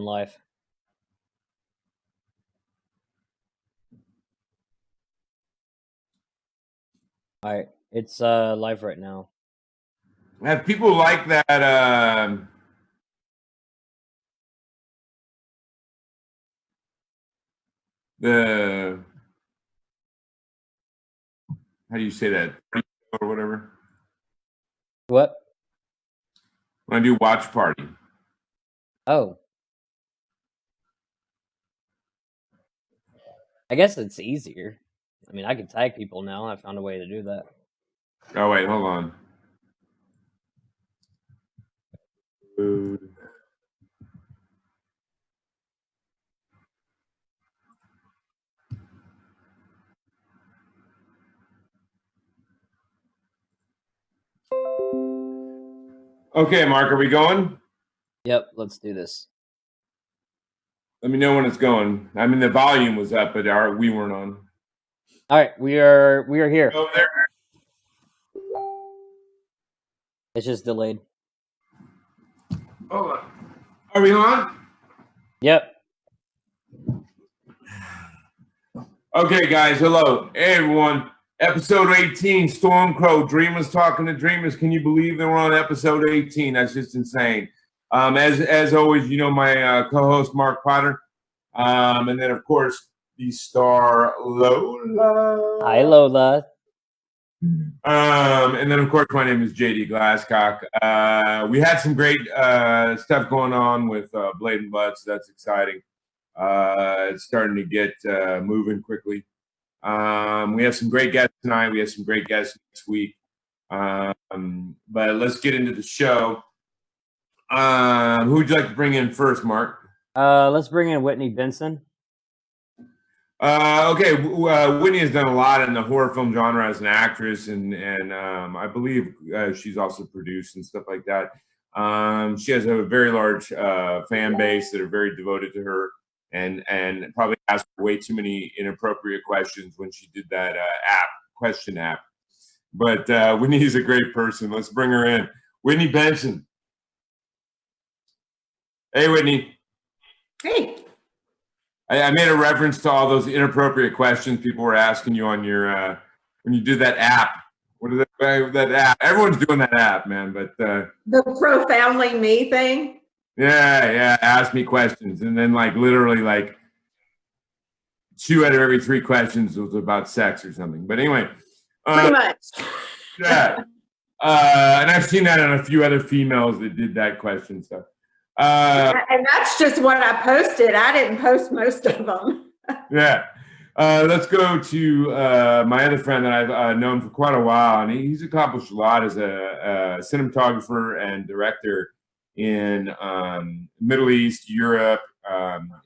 live. All right, it's live right now. Have people like that? The how do you say that? Or whatever. What? When I do watch party. Oh. I guess it's easier. I mean, I can tag people now. I found a way to do that. Oh wait, hold on. Food. Okay, Mark, are we going? Yep, let's do this. Let me know when it's going. I mean, the volume was up, but we weren't on. All right, we are here. Oh, there. It's just delayed. Hold on. Are we on? Yep. Okay, guys. Hello. Hey, everyone. Episode 18, StormCrow, Dreamers Talking to Dreamers. Can you believe that we're on episode 18? That's just insane. As always, you know my co-host, Mark Potter. And then, of course, the star, Lola. Hi, Lola. And then, of course, my name is JD Glasscock. We had some great stuff going on with Blade and Blood, so that's exciting. It's starting to get moving quickly. We have some great guests tonight. We have some great guests next week. But let's get into the show. Who would you like to bring in first, Mark? Let's bring in Whitney Benson. Okay, Whitney has done a lot in the horror film genre as an actress, and I believe she's also produced and stuff like that. She has a very large fan base that are very devoted to her, and probably asked way too many inappropriate questions when she did that question app. But Whitney is a great person. Let's bring her in. Whitney Benson. Hey, Whitney. Hey. I made a reference to all those inappropriate questions people were asking you on your when you did that app. What is that app? Everyone's doing that app, man. But the Profoundly Me thing. Yeah. Ask me questions, and then like literally like 2 out of every 3 questions was about sex or something. But anyway, pretty much. Yeah. And I've seen that on a few other females that did that question stuff. And that's just what I posted. I didn't post most of them. Yeah. Let's go to my other friend that I've known for quite a while, and he's accomplished a lot as a cinematographer and director in Middle East, Europe.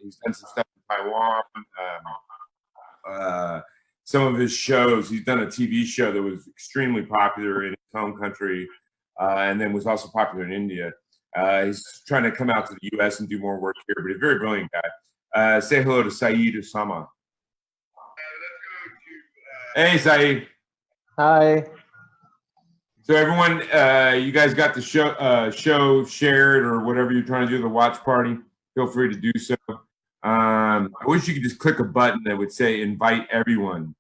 He's done some stuff in Taiwan. Some of his shows, he's done a TV show that was extremely popular in his home country, and then was also popular in India. He's trying to come out to the U.S. and do more work here, but he's a very brilliant guy. Say hello to Syed Usama. Hey, Syed. Hi. So everyone, you guys got the show shared or whatever you're trying to do, the watch party. Feel free to do so. I wish you could just click a button that would say invite everyone.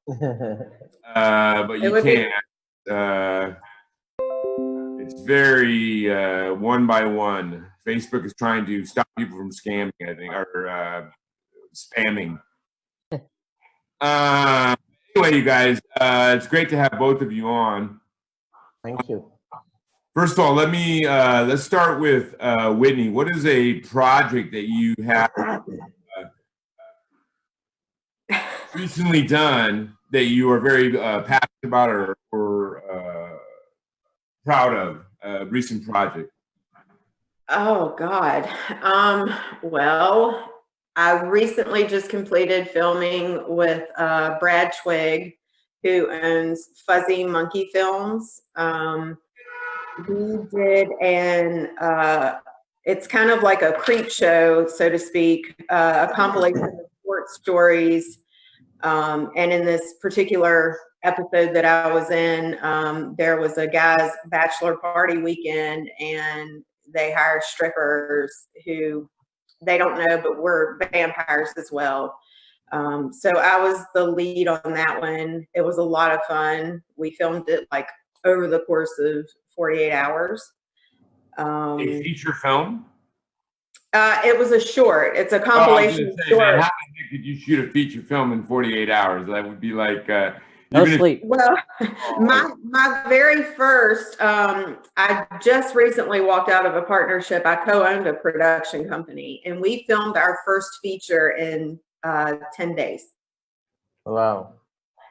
But you can't. It's very one by one. Facebook is trying to stop people from scamming, I think, or spamming. Anyway, you guys, it's great to have both of you on. Thank you. First of all, let's start with Whitney. What is a project that you have recently done that you are very passionate about or proud of? A recent project. Oh God. Well, I recently just completed filming with Brad Twigg, who owns Fuzzy Monkey Films. We did it's kind of like a creep show, so to speak, a compilation of short stories. And in this particular episode that I was in, there was a guy's bachelor party weekend, and they hired strippers who they don't know, but we're vampires as well. So I was the lead on that one. It was a lot of fun. We filmed it like over the course of 48 hours. A feature film? It was a short. It's a Oh, I was compilation gonna say, short. man, how the heck did you shoot a feature film in 48 hours? That would be like No you're gonna- sleep. Well, my very first, I just recently walked out of a partnership. I co-owned a production company, and we filmed our first feature in 10 days. Wow.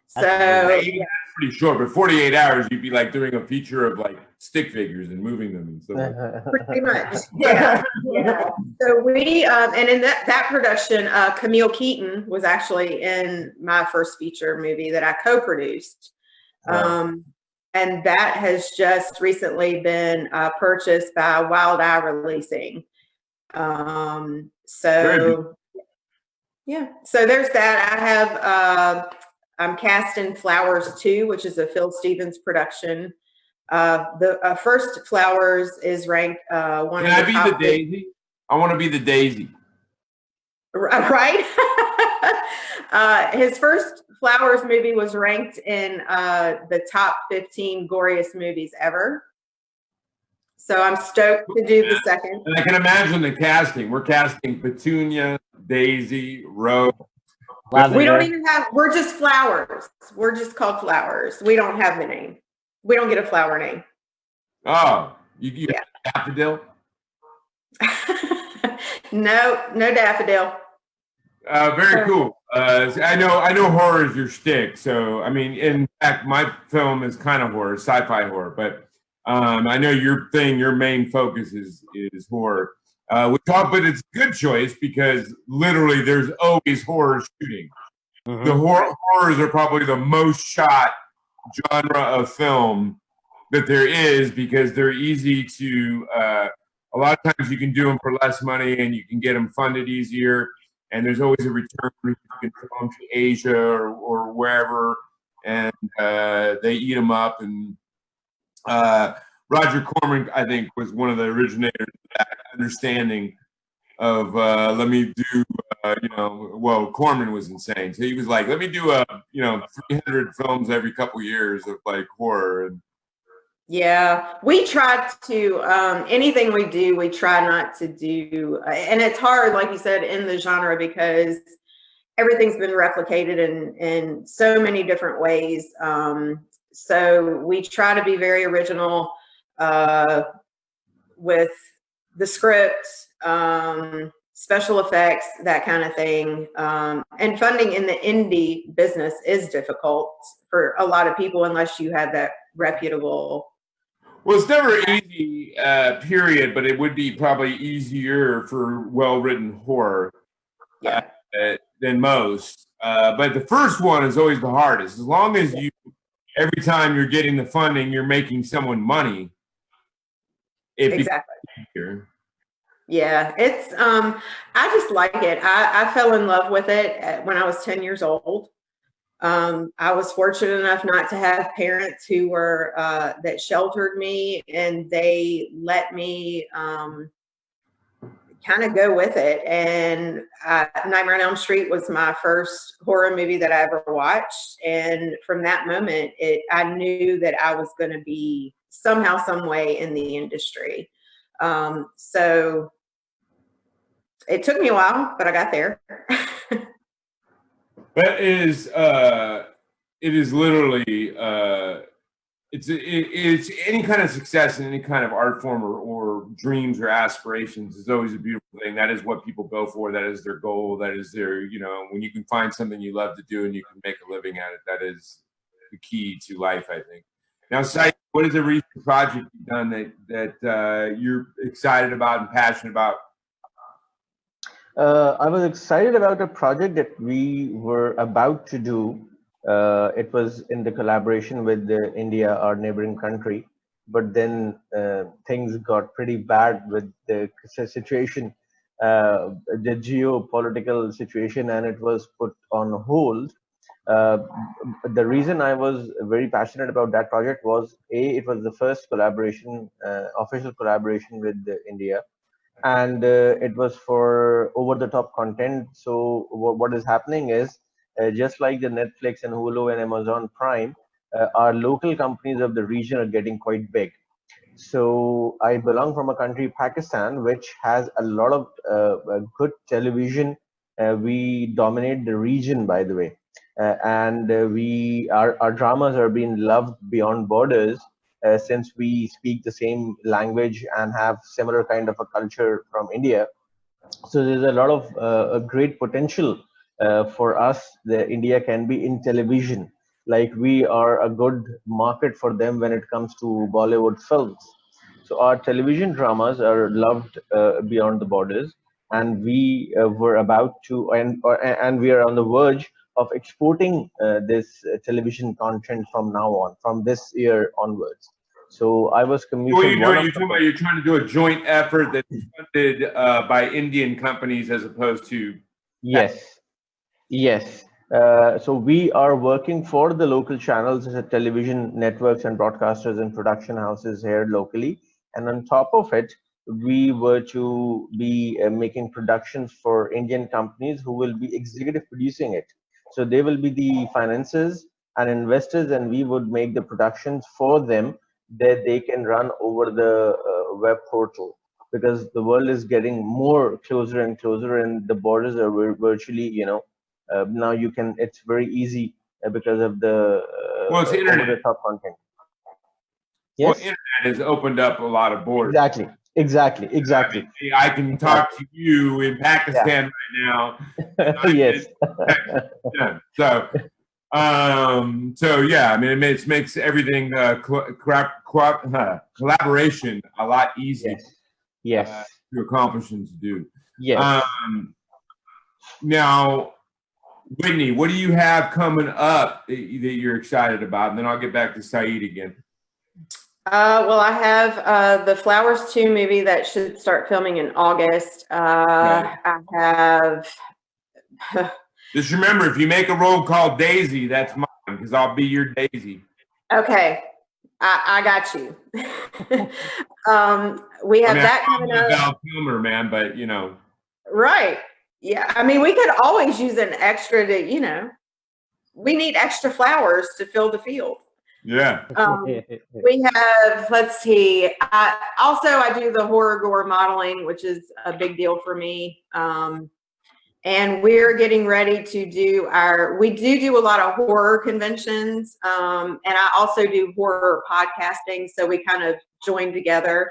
So That's pretty short, but 48 hours, you'd be like doing a feature of like stick figures and moving them and stuff. pretty much, yeah. So we, and in that production, Camille Keaton was actually in my first feature movie that I co-produced. And that has just recently been purchased by Wild Eye Releasing. So yeah, so there's that. I have, I'm cast in Flowers 2, which is a Phil Stevens production. The first Flowers is ranked one Can of I the be top the Daisy? I want to be the Daisy. right? His first Flowers movie was ranked in the top 15 goriest movies ever. So I'm stoked to do the second. And I can imagine the casting. We're casting Petunia, Daisy, Rose. We don't even have, we're just Flowers. We're just called Flowers. We don't have the name. We don't get a flower name. Oh, you Yeah. Daffodil? No daffodil. Very cool. I know horror is your shtick. So, I mean, in fact, my film is kind of horror, sci-fi horror, but I know your main focus is horror. But it's a good choice because literally there's always horror shooting. Mm-hmm. The horrors are probably the most shot genre of film that there is because they're easy to. A lot of times you can do them for less money and you can get them funded easier. And there's always a return. You can throw them to Asia or wherever, and they eat them up. And Roger Corman, I think, was one of the originators of that understanding of let me do, well, Corman was insane. So he was like, let me do 300 films every couple years of like horror. And yeah, we try to, anything we do, we try not to do, and it's hard, like you said, in the genre because everything's been replicated in so many different ways. So we try to be very original with the script, special effects, that kind of thing. And funding in the indie business is difficult for a lot of people unless you have that reputable. Well, it's never easy, period, but it would be probably easier for well-written horror than most. But the first one is always the hardest. As long as you, every time you're getting the funding, you're making someone money. Exactly. Yeah, it's, I just like it. I fell in love with it when I was 10 years old. I was fortunate enough not to have parents who were, that sheltered me, and they let me kind of go with it. And Nightmare on Elm Street was my first horror movie that I ever watched. And from that moment, I knew that I was going to be somehow, some way in the industry. So it took me a while, but I got there. That is, it is literally, it's any kind of success in any kind of art form or dreams or aspirations is always a beautiful thing. That is what people go for. That is their goal. That is their, when you can find something you love to do and you can make a living at it, that is the key to life, I think. Now, Syed, what is a recent project you've done that you're excited about and passionate about? I was excited about a project that we were about to do. It was in the collaboration with India, our neighboring country, but then things got pretty bad with the situation, the geopolitical situation, and it was put on hold. The reason I was very passionate about that project was it was the first collaboration, official collaboration with India. and it was for over-the-top content. So what is happening is, just like the Netflix and Hulu and Amazon Prime, our local companies of the region are getting quite big. So I belong from a country, Pakistan, which has a lot of good television. We dominate the region, by the way, and our dramas are being loved beyond borders, since we speak the same language and have similar kind of a culture from India. So there's a lot of a great potential for us. The India can be in television. Like, we are a good market for them when it comes to Bollywood films. So our television dramas are loved beyond the borders, and we were about to, and we are on the verge of exporting this television content from now on, from this year onwards. So I was What are commissioned you one doing? of You're the talking about you're trying to do a joint effort that's funded by Indian companies as opposed to. yes. Yes. So we are working for the local channels, television networks and broadcasters and production houses here locally. And on top of it, we were to be making productions for Indian companies who will be executive producing it. So they will be the financiers and investors, and we would make the productions for them that they can run over the web portal, because the world is getting more closer and closer, and the borders are virtually, now you can, it's very easy because of the Well, it's over internet. the top content. Well, Yes, internet has opened up a lot of borders. exactly. I can talk to you in Yeah. Pakistan right now. Yes. Yeah. So yeah, I mean, it makes everything collaboration a lot easier Yes. Yes. to accomplish and to do. Yes. Now, Whitney, what do you have coming up that you're excited about? And then I'll get back to Syed again. Well, I have the Flowers 2 movie that should start filming in August. Right. I have. Just remember, if you make a role called Daisy, that's mine, because I'll be your Daisy. Okay, I got you. We have that coming up. Val Kilmer, man, but you know. Right. Yeah. I mean, we could always use an extra to, we need extra flowers to fill the field. Yeah. We have, let's see. I do the horror gore modeling, which is a big deal for me. And we're getting ready to do we do a lot of horror conventions. And I also do horror podcasting. So we kind of join together.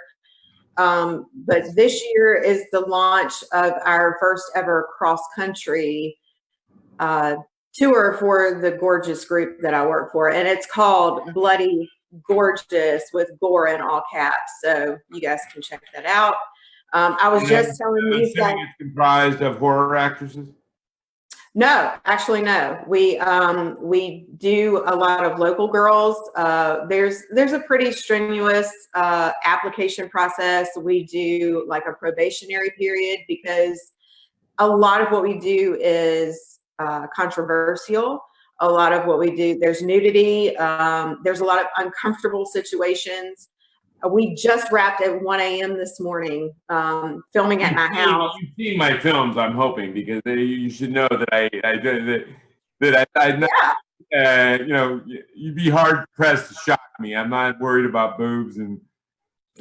But this year is the launch of our first ever cross country tour for the gorgeous group that I work for. And it's called Bloody Gorgeous, with gore in all caps. So you guys can check that out. I was just telling these guys. It's comprised of horror actresses? No, actually, no. We do a lot of local girls. There's a pretty strenuous application process. We do like a probationary period, because a lot of what we do is controversial. A lot of what we do, there's nudity. There's a lot of uncomfortable situations. We just wrapped at 1 a.m. this morning, filming at my house. You've seen my films, I'm hoping, because you should know that you'd be hard pressed to shock me. I'm not worried about boobs and.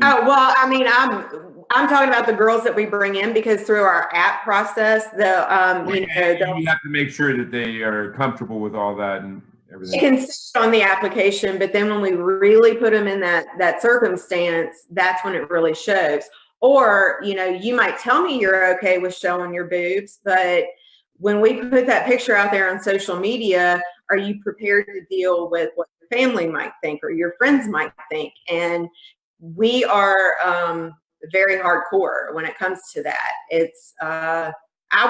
Oh, well, I mean, I'm talking about the girls that we bring in, because through our app process, you have to make sure that they are comfortable with all that and everything. They can sit on the application, but then when we really put them in that circumstance, that's when it really shows. Or, you might tell me you're okay with showing your boobs, but when we put that picture out there on social media, are you prepared to deal with what your family might think or your friends might think? And we are very hardcore when it comes to that. It's I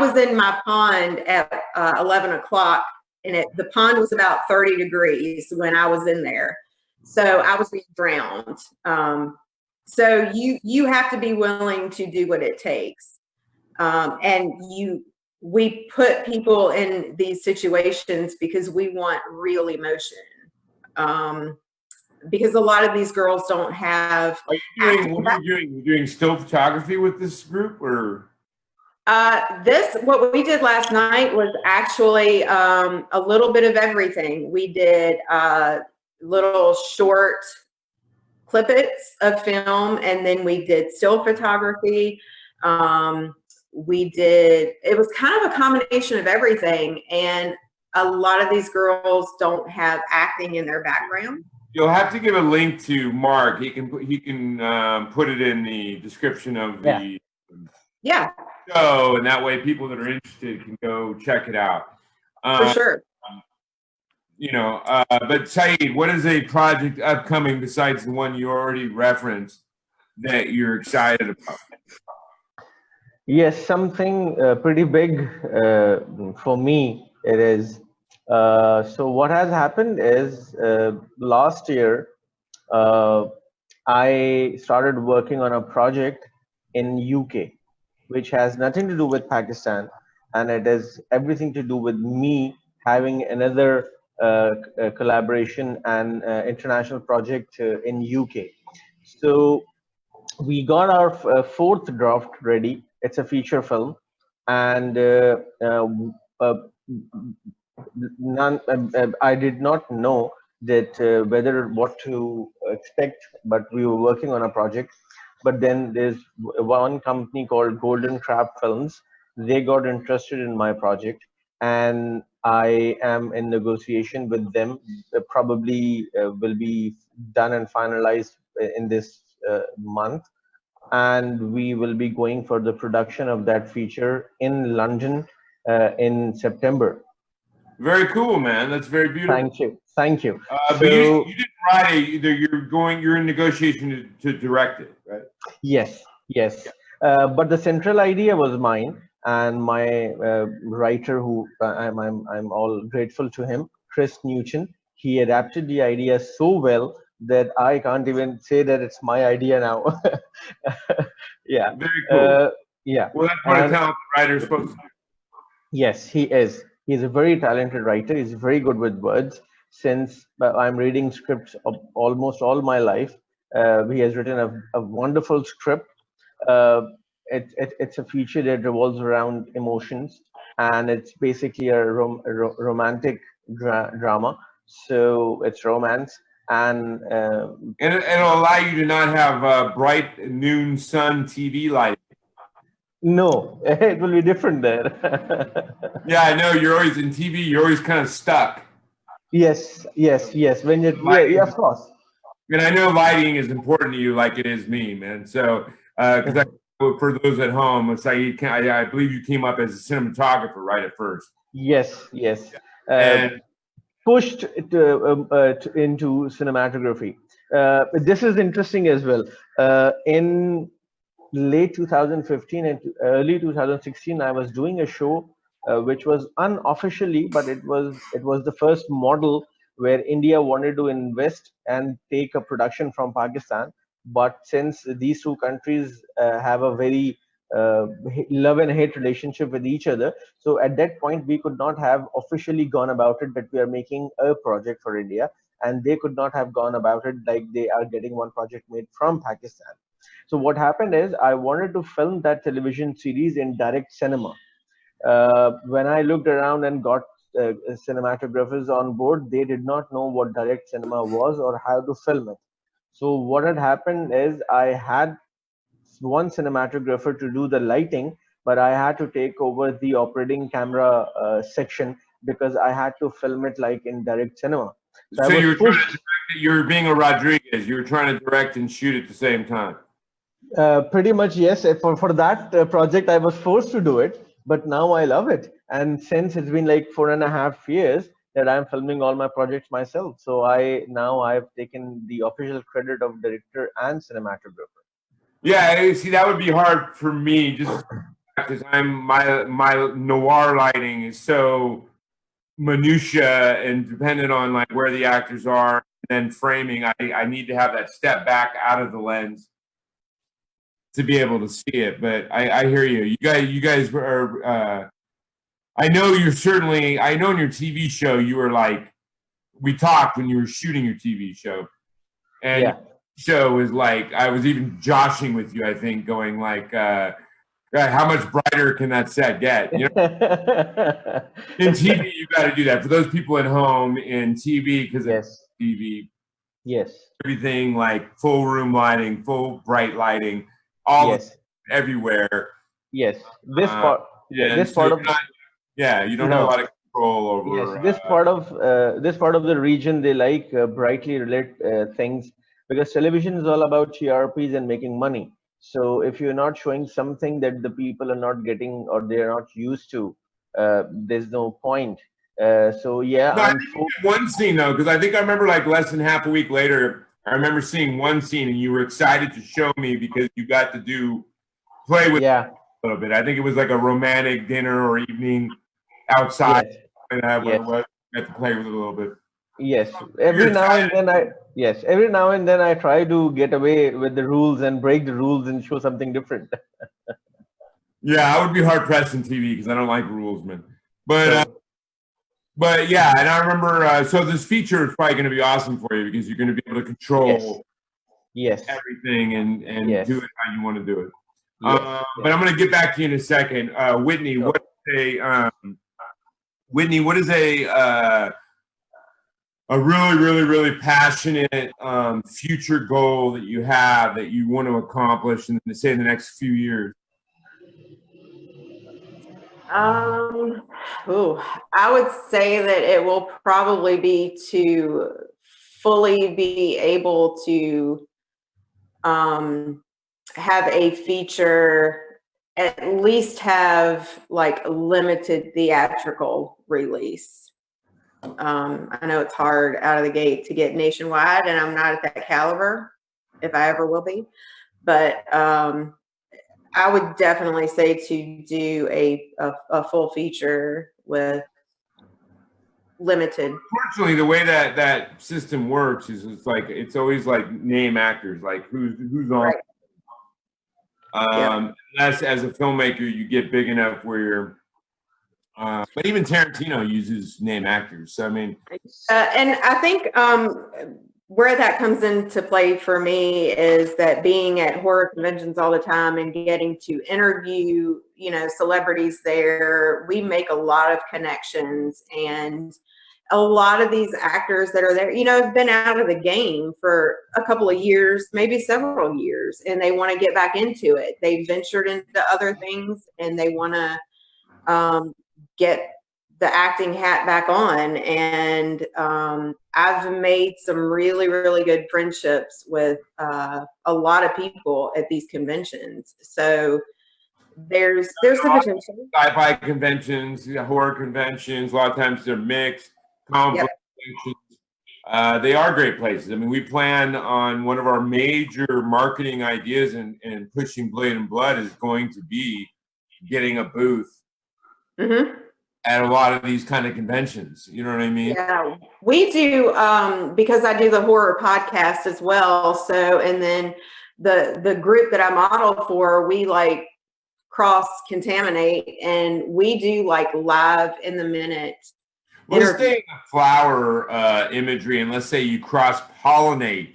was in my pond at 11 o'clock, and the pond was about 30 degrees when I was in there. So I was being drowned. So you have to be willing to do what it takes. And we put people in these situations because we want real emotion. because a lot of these girls don't have. What are you doing? You're doing still photography with this group, or? What we did last night was actually a little bit of everything. We did little short clippets of film, and then we did still photography. It was kind of a combination of everything, and a lot of these girls don't have acting in their background. You'll have to give a link to Mark. He can put it in the description of the show, and that way people that are interested can go check it out. For sure. You know, but Syed, what is a project upcoming besides the one you already referenced that you're excited about? Yes, something pretty big for me. It is. So what has happened is last year I started working on a project in UK, which has nothing to do with Pakistan, and it is everything to do with me having another collaboration and international project in UK. So we got our fourth draft ready. It's a feature film, and I did not know that whether what to expect, but we were working on a project. But then there's one company called Golden Crab Films. They got interested in my project, and I am in negotiation with them. Probably will be done and finalized in this month, and we will be going for the production of that feature in London in September. Very cool, man. That's very beautiful. Thank you. Thank you. But you didn't write it either. You're in negotiation to direct it, right? Yes, yes. But the central idea was mine, and my writer, who I'm all grateful to him, Chris Newton. He adapted the idea so well that I can't even say that it's my idea now. Yeah. Very cool. Yeah. Well, that's what a talented writer is supposed to do. Yes, he is. He's a very talented writer. He's very good with words. Since I'm reading scripts of almost all my life, he has written a wonderful script. It's a feature that revolves around emotions, and it's basically a romantic drama. So it's romance, and it'll allow you to not have bright noon sun TV lighting. No, it will be different there. Yeah, I know. You're always in TV. You're always kind of stuck. Yes. When yeah, of course. And I know lighting is important to you, like it is me, man. So, because for those at home, Syed, I believe you came up as a cinematographer right at first. Yes. And pushed into cinematography. This is interesting as well. In late 2015 and early 2016, I was doing a show which was unofficially, but it was the first model where India wanted to invest and take a production from Pakistan. But since these two countries have a very love and hate relationship with each other, so at that point we could not have officially gone about it that we are making a project for India, and they could not have gone about it like they are getting one project made from Pakistan. So what happened is I wanted to film that television series in direct cinema. When I looked around and got cinematographers on board, they did not know what direct cinema was or how to film it. So what had happened is I had one cinematographer to do the lighting, but I had to take over the operating camera section because I had to film it like in direct cinema. So you're being a Rodriguez. You were trying to direct and shoot at the same time. Pretty much, yes. For that project, I was forced to do it, but now I love it. And since it's been like 4.5 years that I'm filming all my projects myself, so I've taken the official credit of director and cinematographer. Yeah, see, that would be hard for me just because my noir lighting is so minutia and dependent on like where the actors are and then framing. I need to have that step back out of the lens to be able to see it. But I hear you. You guys are. I know in your TV show you were like, we talked when you were shooting your TV show. And Yeah. show is like, I was even joshing with you, I think, going like, God, how much brighter can that set get? You know, in TV, you got to do that. For those people at home in TV, because it's Yes. TV, Yes. everything like full room lighting, full bright lighting, all Yes. everywhere. Yes. This part. Yeah. And This so part of. you don't have a lot of control Yes, over. this part of the region, they like brightly lit things, because television is all about TRPs and making money. So if you're not showing something that the people are not getting or they're not used to, there's no point. So yeah, No, I think you did one scene though, because I think I remember like less than half a week later, I remember seeing one scene and you were excited to show me because you got to play with yeah. a little bit. I think it was like a romantic dinner or evening outside. Yes. And Yes. got to play with it a little bit. Yes. Every now and then every now and then I try to get away with the rules and break the rules and show something different. Yeah, I would be hard pressed in TV because I don't like rules, man. But So, but yeah, and I remember. So this feature is probably going to be awesome for you because you're going to be able to control yes. everything and Yes. do it how you want to do it. Yes. But I'm going to get back to you in a second. Whitney, Sure. What is a really, really, really passionate future goal that you have that you want to accomplish in, say, the next few years? I would say that it will probably be to fully be able to have a feature, at least have like limited theatrical release. I know it's hard out of the gate to get nationwide, and I'm not at that caliber, if I ever will be. But I would definitely say to do a full feature with limited. Fortunately, the way that system works is it's always like name actors, like who's on. Right. Unless as a filmmaker you get big enough where you're. But even Tarantino uses name actors. So I mean, and I think where that comes into play for me is that being at horror conventions all the time and getting to interview, celebrities there, we make a lot of connections, and a lot of these actors that are there, have been out of the game for a couple of years, maybe several years, and they want to get back into it. They ventured into other things and they want to get the acting hat back on. And I've made some really, really good friendships with a lot of people at these conventions. So there's the potential. Sci-fi conventions, horror conventions, a lot of times they're mixed. Comic book conventions. They are great places. I mean, we plan on one of our major marketing ideas and pushing Blade and Blood is going to be getting a booth at a lot of these kind of conventions. You know what I mean? Yeah, we do, because I do the horror podcast as well. So, and then the group that I model for, we like cross-contaminate, and we do like live in the minute. Let's stay in the flower imagery, and let's say you cross-pollinate.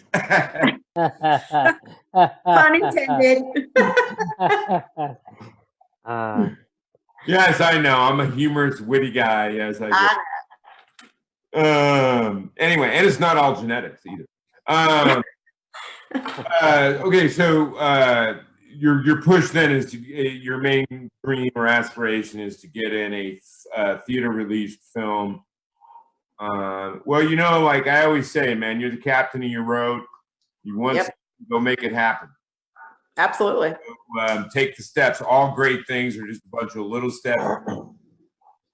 Pun intended. Yes, I know. I'm a humorous, witty guy. Yes, I do. Anyway, and it's not all genetics either. Okay, so your push then is to your main dream or aspiration is to get in a theater released film. Well, like I always say, man, you're the captain of your road. You want to go make it happen. Absolutely. So, take the steps. All great things are just a bunch of little steps.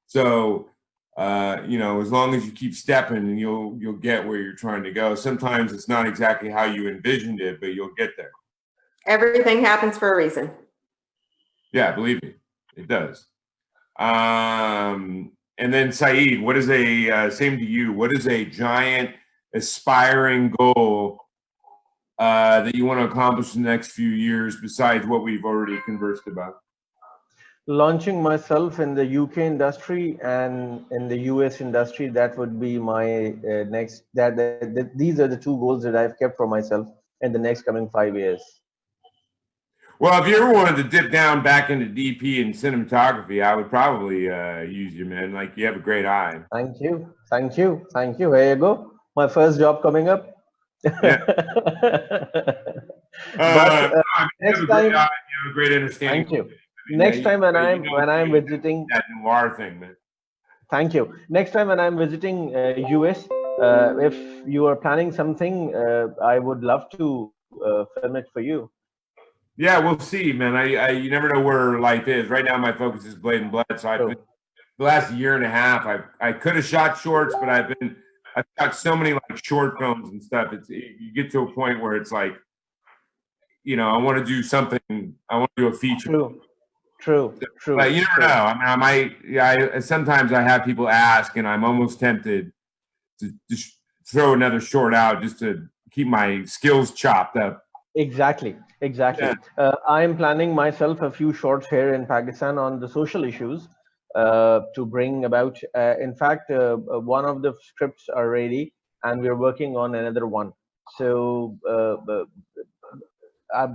So, as long as you keep stepping, you'll get where you're trying to go. Sometimes it's not exactly how you envisioned it, but you'll get there. Everything happens for a reason. Yeah, believe me, it does. And then Syed, what is same to you? What is a giant aspiring goal that you want to accomplish in the next few years besides what we've already conversed about? launching myself in the UK industry and in the US industry. That would be my next. These are the two goals that I've kept for myself in the next coming 5 years. Well, if you ever wanted to dip down back into DP and cinematography, I would probably use you, man. Like, you have a great eye. Thank you, thank you, thank you. Here you go. My first job coming up. Yeah. But you have a great eye. You have a great understanding. thank you. I mean, Next time when I'm visiting that noir thing, man. Thank you. Next time when I'm visiting US, if you are planning something, I would love to film it for you. Yeah, we'll see, man. You never know where life is. Right now, my focus is Blade and Blood. So I've been, the last year and a half, I could have shot shorts, but I've shot so many like short films and stuff. You get to a point where it's like, you know, I want to do something. I want to do a feature. True. But you never know. I mean, sometimes I have people ask, and I'm almost tempted to just throw another short out just to keep my skills chopped up. Exactly. Yeah. I'm planning myself a few shorts here in Pakistan on the social issues to bring about. In fact, one of the scripts are ready, and we're working on another one. So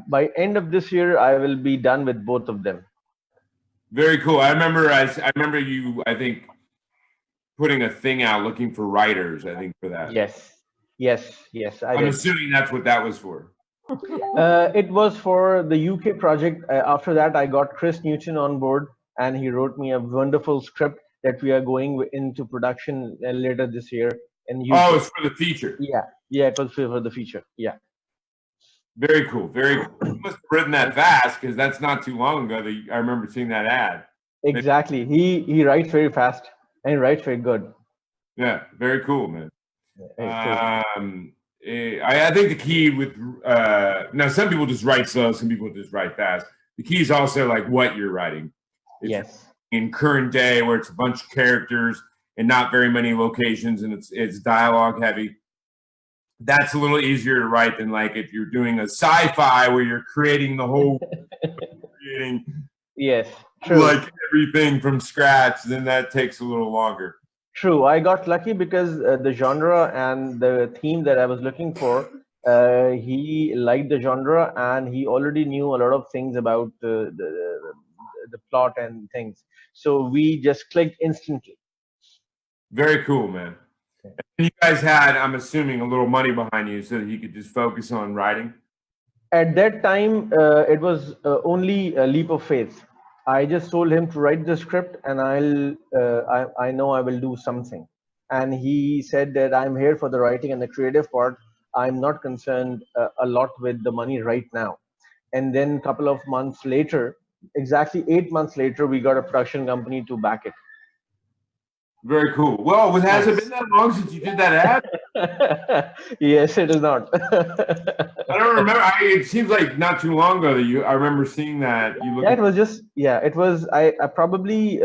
by end of this year, I will be done with both of them. Very cool. I remember you, I think, putting a thing out looking for writers, I think, for that. Yes. I'm assuming that's what that was for. It was for the UK project. After that, I got Chris Newton on board, and he wrote me a wonderful script that we are going into production later this year in UK. Oh, it's for the feature. Yeah, it was for the feature. Yeah. Very cool. You must have written that fast, because that's not too long ago that I remember seeing that ad. Exactly. He writes very fast and he writes very good. Yeah, very cool, man. I think the key with now, some people just write slow, some people just write fast. The key is also like what you're writing. Yes. In current day, where it's a bunch of characters and not very many locations, and it's dialogue heavy, that's a little easier to write than like if you're doing a sci-fi where you're creating the whole creating yes, true. Like everything from scratch, then that takes a little longer. True. I got lucky because the genre and the theme that I was looking for, he liked the genre, and he already knew a lot of things about the plot and things. So we just clicked instantly. Very cool, man. And you guys had, I'm assuming, a little money behind you so that you could just focus on writing? At that time, it was only a leap of faith. I just told him to write the script, and I know I will do something. And he said that I'm here for the writing and the creative part. I'm not concerned a lot with the money right now. And then a couple of months later, exactly 8 months later, we got a production company to back it. Very cool. Well, has it been that long since you did that ad? Yes, it is not. I don't remember. It seems like not too long ago that I remember seeing that. It was just, it was I probably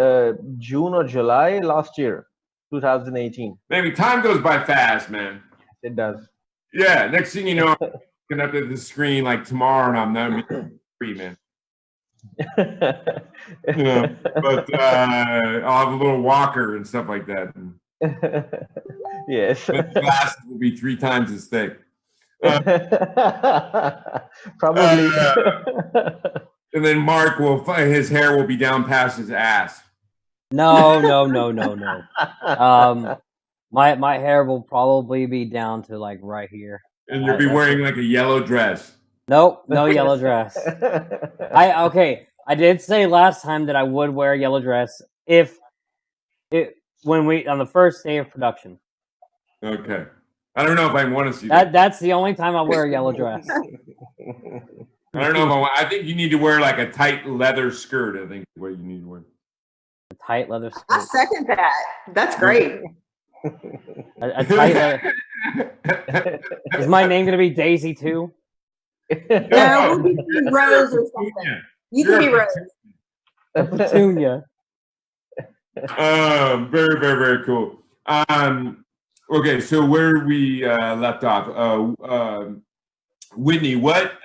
June or July last year, 2018. Maybe time goes by fast, man. It does. Yeah. Next thing you know, I'm looking up at the screen like tomorrow, and I'm not free, man. Yeah, but I'll have a little walker and stuff like that. Yes. The glasses will be 3 times as thick. Probably. And then Mark his hair will be down past his ass. No. My hair will probably be down to like right here. And you'll be wearing like a yellow dress. Nope, no yellow dress. I did say last time that I would wear a yellow dress on the first day of production. Okay. I don't know if I want to see that. That's the only time I wear a yellow dress. I don't know if I think you need to wear like a tight leather skirt. I think is what you need to wear. A tight leather skirt. I second that. That's great. a tight leather. Is my name going to be Daisy too? No, we can be Rose or something. You can be Rose. Petunia. Very, very, very cool. Okay, so where we left off, Whitney, what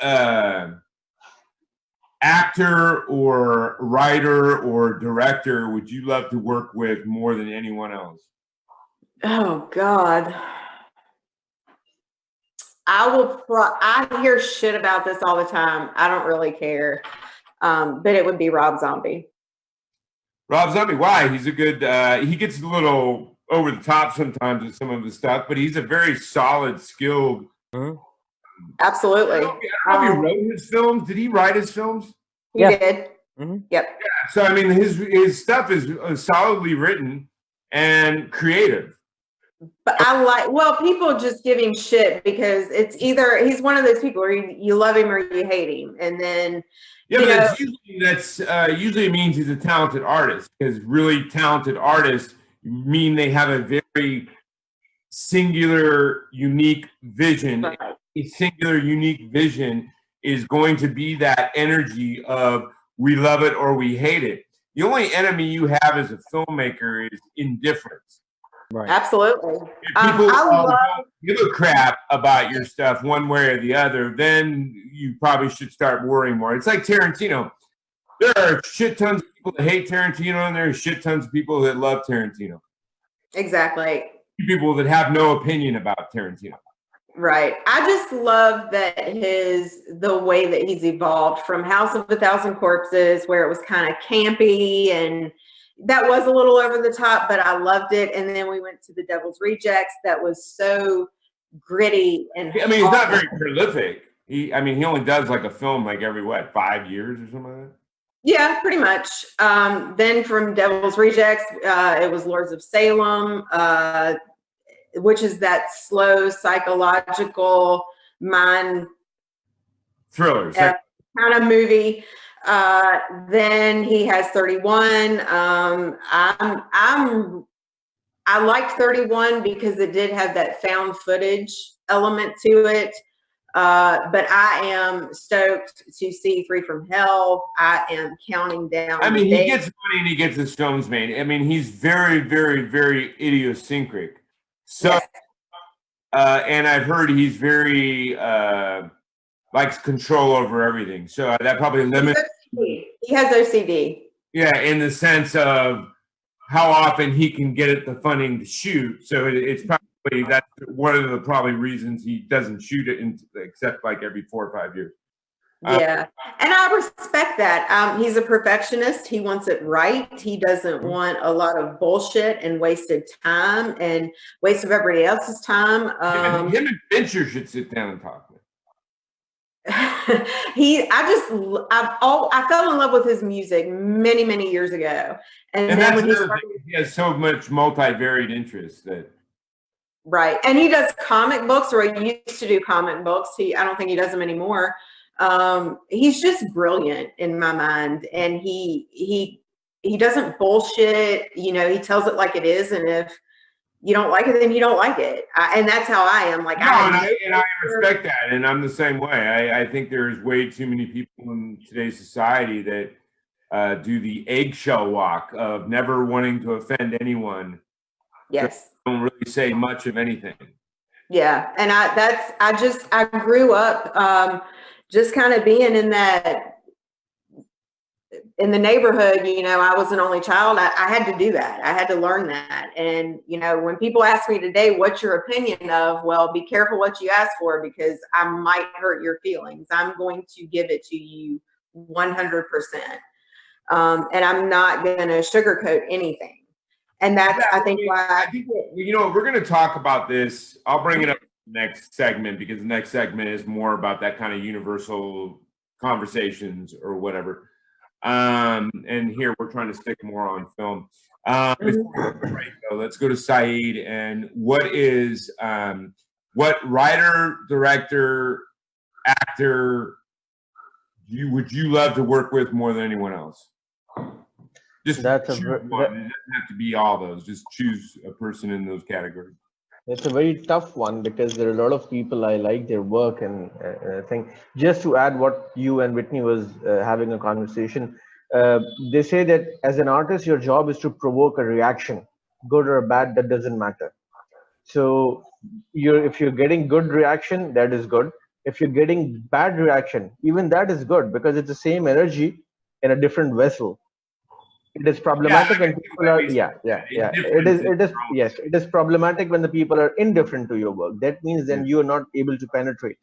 actor or writer or director would you love to work with more than anyone else? Oh God. I hear shit about this all the time. I don't really care. But it would be Rob Zombie. Rob Zombie, why? He's a good, he gets a little over the top sometimes with some of his stuff, but he's a very solid, skilled. Absolutely. I don't know if he wrote his films. Did he write his films? He did. Mm-hmm. Yep. Yeah. So, I mean, his stuff is solidly written and creative. But well, people just give him shit because it's either he's one of those people where you love him or you hate him. And then, yeah, but usually it means he's a talented artist, because really talented artists mean they have a very singular, unique vision. Right. A singular, unique vision is going to be that energy of we love it or we hate it. The only enemy you have as a filmmaker is indifference. Right. Absolutely. If people give a crap about your stuff one way or the other, then you probably should start worrying more. It's like Tarantino. There are shit tons of people that hate Tarantino, and there are shit tons of people that love Tarantino. Exactly. People that have no opinion about Tarantino. Right. I just love that the way that he's evolved from House of a Thousand Corpses, where it was kind of campy and that was a little over the top, but I loved it. And then we went to The Devil's Rejects. That was so gritty and I mean, he's not very prolific. He only does like a film like every 5 years or something like that. Yeah, pretty much. Then from Devil's Rejects, it was Lords of Salem, which is that slow psychological mind thriller kind of movie. Then he has 31. I liked 31 because it did have that found footage element to it. But I am stoked to see Free from Hell. I am counting down. I mean, he gets money and he gets his films made. I mean, he's very, very, very idiosyncratic. So, yes. And I've heard he's very likes control over everything. So that probably limits. He has OCD. Yeah, in the sense of how often he can get the funding to shoot. So it's probably that's one of the probably reasons he doesn't shoot it except like every 4 or 5 years. Yeah, and I respect that. He's a perfectionist. He wants it right. He doesn't want a lot of bullshit and wasted time and waste of everybody else's time. Him and Fincher should sit down and talk. I fell in love with his music many, many years ago. And then that's when he has so much multi-varied interest that. Right. And he does comic books, or he used to do comic books. I don't think he does them anymore. He's just brilliant in my mind, and he doesn't bullshit. You know, he tells it like it is, and if you don't like it, then you don't like it. And that's how I am. Like, I respect that, and I'm the same way. I think there's way too many people in today's society that do the eggshell walk of never wanting to offend anyone. Yes. Don't really say much of anything. Yeah, and I grew up just kind of being in the neighborhood. You know, I was an only child. I had to do that. I had to learn that. And, you know, when people ask me today, what's your opinion of, well, be careful what you ask for, because I might hurt your feelings. I'm going to give it to you 100%. And I'm not going to sugarcoat anything. And that's, I think, why. You know, we're going to talk about this. I'll bring it up in the next segment, because the next segment is more about that kind of universal conversations or whatever. And here we're trying to stick more on film. Let's go to Syed. And what writer, director, actor would you love to work with more than anyone else? Just choose one. It doesn't have to be all those. Just choose a person in those categories. It's a very tough one, because there are a lot of people I like their work, and I think just to add what you and Whitney was having a conversation, they say that as an artist, your job is to provoke a reaction, good or bad, that doesn't matter. So if you're getting good reaction, that is good. If you're getting bad reaction, even that is good because it's the same energy in a different vessel. It is Yeah, problematic I when can see people why are, we yeah, yeah, said yeah. indifference is Yes, it is problematic when the people are indifferent to your work. That means wrong. then you are not able to penetrate.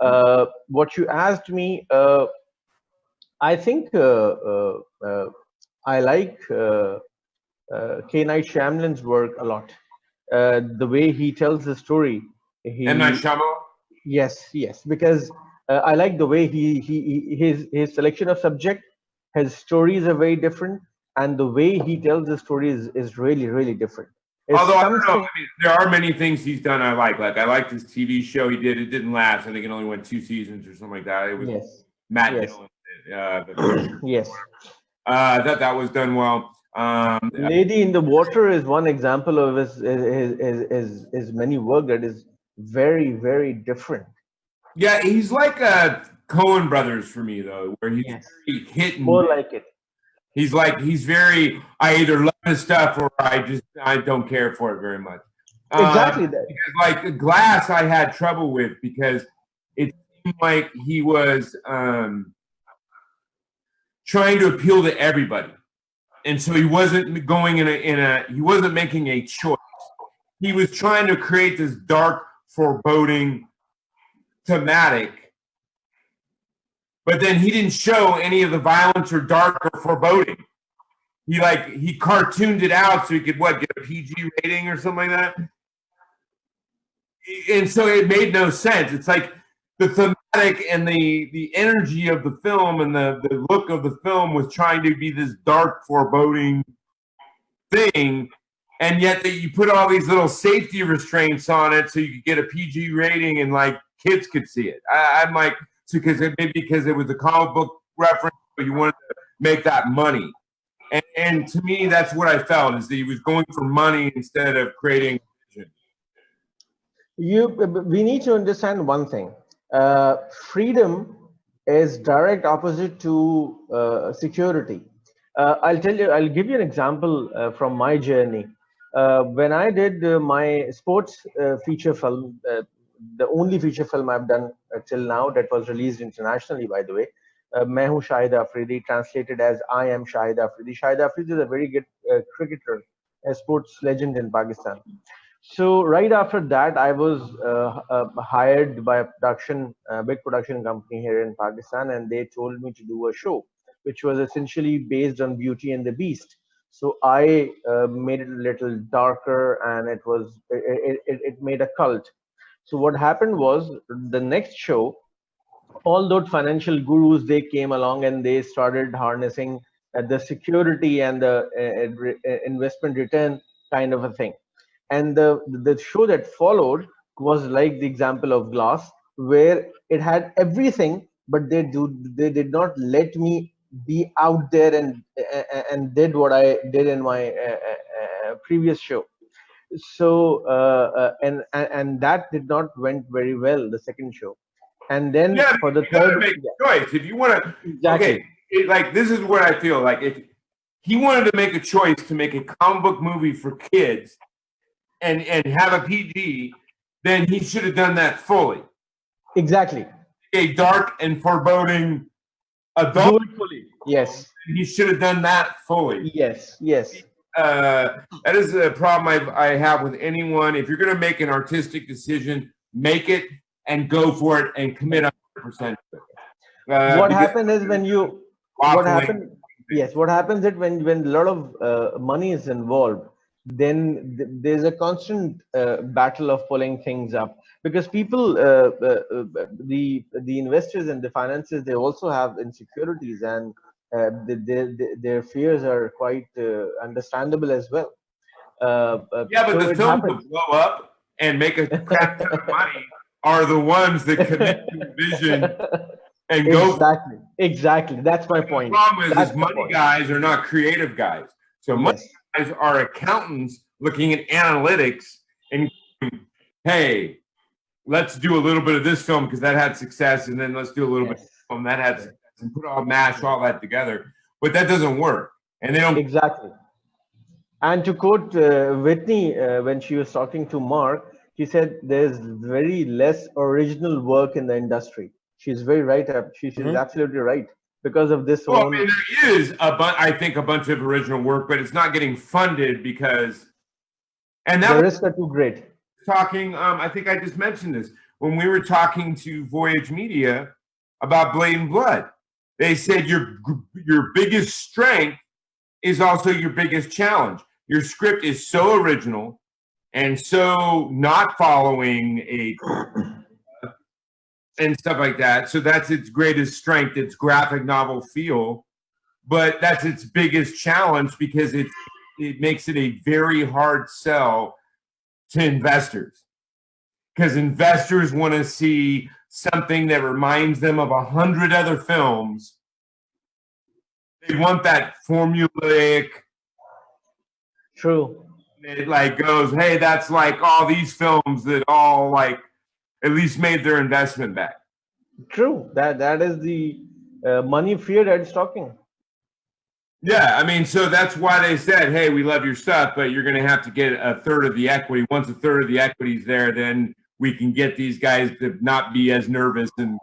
Yeah. What you asked me, I think I like K. Night Shyamalan's work a lot. The way he tells the story, M. Night he Shyamalan? yes, because I like the way his selection of subject, his stories are very different, and the way he tells the stories is really different. It's Although I don't know, something. I mean, there are many things he's done I like. Like I liked this TV show he did. It didn't last. I think it only went 2 seasons or something like that. It was Yes, Matt yes, Dillon, the producer. yes. I thought that was done well. Lady in the Water is one example of his many work that is very different. Yeah, he's like Coen Brothers for me though, where he's Yes, very hit and more miss. like it. He's very. I either love his stuff or I don't care for it very much. Exactly that. Because like Glass, I had trouble with because it seemed like he was trying to appeal to everybody, and so he wasn't going he wasn't making a choice. He was trying to create this dark, foreboding thematic, but then he didn't show any of the violence or dark or foreboding. He cartooned it out so he could get a PG rating or something like that. And so it made no sense. It's like the thematic and the energy of the film and the look of the film was trying to be this dark, foreboding thing, and yet that you put all these little safety restraints on it so you could get a PG rating and like kids could see it. I'm like, so because it was a comic book reference, but you wanted to make that money. And to me, that's what I felt is that he was going for money instead of creating vision. We need to understand one thing. Freedom is direct opposite to security. I'll give you an example from my journey. When I did my sports feature film, the only feature film I've done till now that was released internationally, by the way, मैं हूँ Shahid Afridi, translated as I am Shahid Afridi. Shahid Afridi is a very good cricketer, a sports legend in Pakistan. So right after that, I was hired by a big production company here in Pakistan, and they told me to do a show, which was essentially based on Beauty and the Beast. So I made it a little darker, and it made a cult. So what happened was the next show, all those financial gurus, they came along and they started harnessing the security and the investment return kind of a thing. And the show that followed was like the example of Glass, where it had everything, but they did not let me be out there and did what I did in my previous show. So and that did not went very well, the second show. And then Yeah, for the you got to third, make yeah, a choice. If you want to, exactly. okay, like this is what I feel like. If he wanted to make a choice to make a comic book movie for kids and have a PG, then he should have done that fully. Exactly. A dark and foreboding Do adult. it fully. Yes. He should have done that fully. Yes. Yes. That is a problem I have with anyone. If you're going to make an artistic decision, make it and go for it and commit 100% to it. What happened is when you what waffling. happened yes, what happens is when a lot of money is involved, then there's a constant battle of pulling things up, because people the investors and the finances, they also have insecurities, and their fears are quite understandable as well. Yeah, but So the it films happens. that blow up and make a crap ton of money are the ones that commit to a vision and go. Exactly. That's my point. The problem That's is the money point. guys are not creative guys. So money Yes. guys are accountants looking at analytics and going, hey, let's do a little bit of this film because that had success, and then let's do a little bit of film that had success, and mash all that together. But that doesn't work, and they don't. Exactly. And to quote Whitney when she was talking to Mark, She said there's very less original work in the industry. She's very right. She's absolutely right because of this Well, own. I mean, there is I think a bunch of original work, but it's not getting funded because, and that The was risks are too great. talking. I think I just mentioned this when we were talking to Voyage Media about Blade and Blood. They said your biggest strength is also your biggest challenge. Your script is so original and so not following a and stuff like that. So that's its greatest strength, its graphic novel feel. But that's its biggest challenge because it makes it a very hard sell to investors. Because investors want to see something that reminds them of 100 other films. They want that formulaic. True. It like goes, hey, that's like all these films that all like at least made their investment back. True. That is the money fear that's talking. Yeah, I mean, so that's why they said, hey, we love your stuff, but you're going to have to get a third of the equity. Once a third of the equity's there, then we can get these guys to not be as nervous and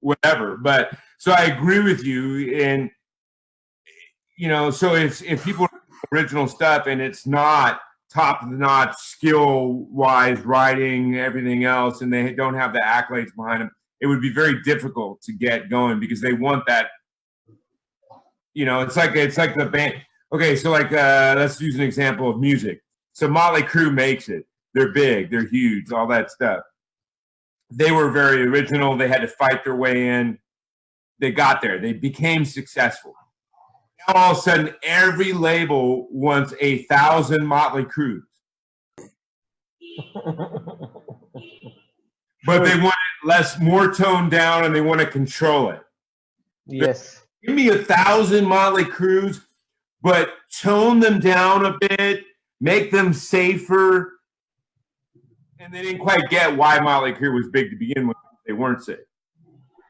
whatever. But so I agree with you. And, you know, so if people original stuff and it's not top-notch skill-wise writing, everything else, and they don't have the accolades behind them, it would be very difficult to get going because they want that. You know, it's like the band. Okay, so like let's use an example of music. So Motley Crue makes it. They're big, they're huge, all that stuff. They were very original. They had to fight their way in. They got there. They became successful. Now all of a sudden, every label wants 1,000 Motley Crues. But they want it more toned down, and they want to control it. Yes. Give me 1,000 Motley Crues, but tone them down a bit, make them safer. And they didn't quite get why Motley Crue was big to begin with. They weren't safe.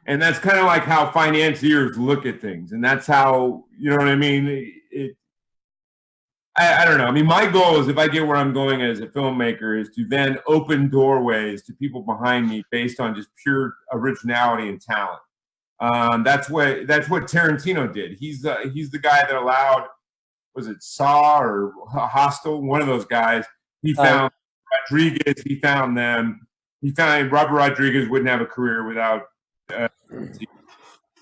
And that's kind of like how financiers look at things. And that's how, you know what I mean? I don't know. I mean, my goal is if I get where I'm going as a filmmaker is to then open doorways to people behind me based on just pure originality and talent. That's what Tarantino did. He's the guy that allowed, was it Saw or Hostel? One of those guys. He found Rodriguez. He found them. He found Robert Rodriguez wouldn't have a career without.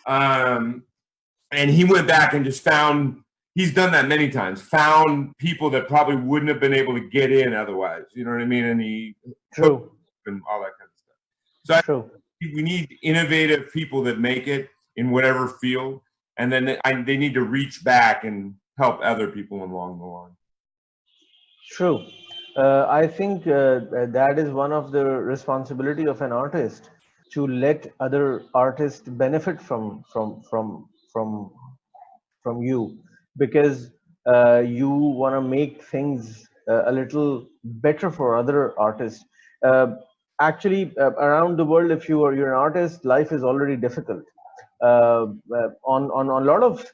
And he went back and just found. He's done that many times. Found people that probably wouldn't have been able to get in otherwise. You know what I mean? And he True. And all that kind of stuff. So True. we need innovative people that make it in whatever field, and then they need to reach back and help other people along the line. True. I think that is one of the responsibility of an artist to let other artists benefit from you, because you want to make things a little better for other artists. Actually, around the world, if you're an artist, life is already difficult. On a lot of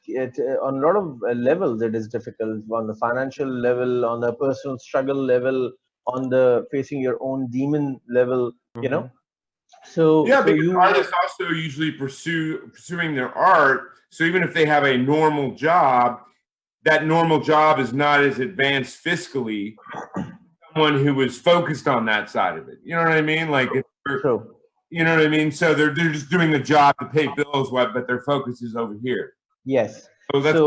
levels, it is difficult. On the financial level, on the personal struggle level, on the facing your own demon level. You know. So yeah, so because you artists also usually pursuing their art. So even if they have a normal job, that normal job is not as advanced fiscally. Someone who is focused on that side of it. You know what I mean? Like, if True. You know what I mean? So they're just doing the job to pay bills, but their focus is over here. Yes. So that's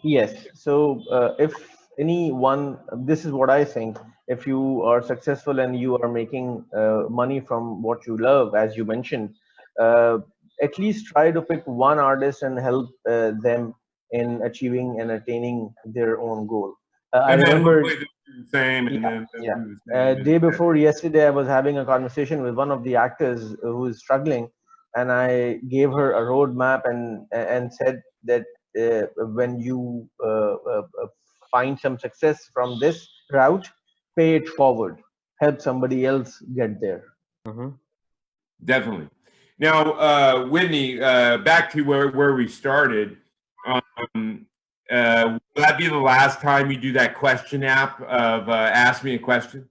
yes. So if anyone, this is what I think. If you are successful and you are making money from what you love, as you mentioned, at least try to pick one artist and help them in achieving and attaining their own goal. I remember day before yesterday, I was having a conversation with one of the actors who is struggling, and I gave her a roadmap and said that when you find some success from this route, pay it forward, help somebody else get there. Definitely. Now, Whitney, back to where we started. Will that be the last time you do that question app of ask me a question?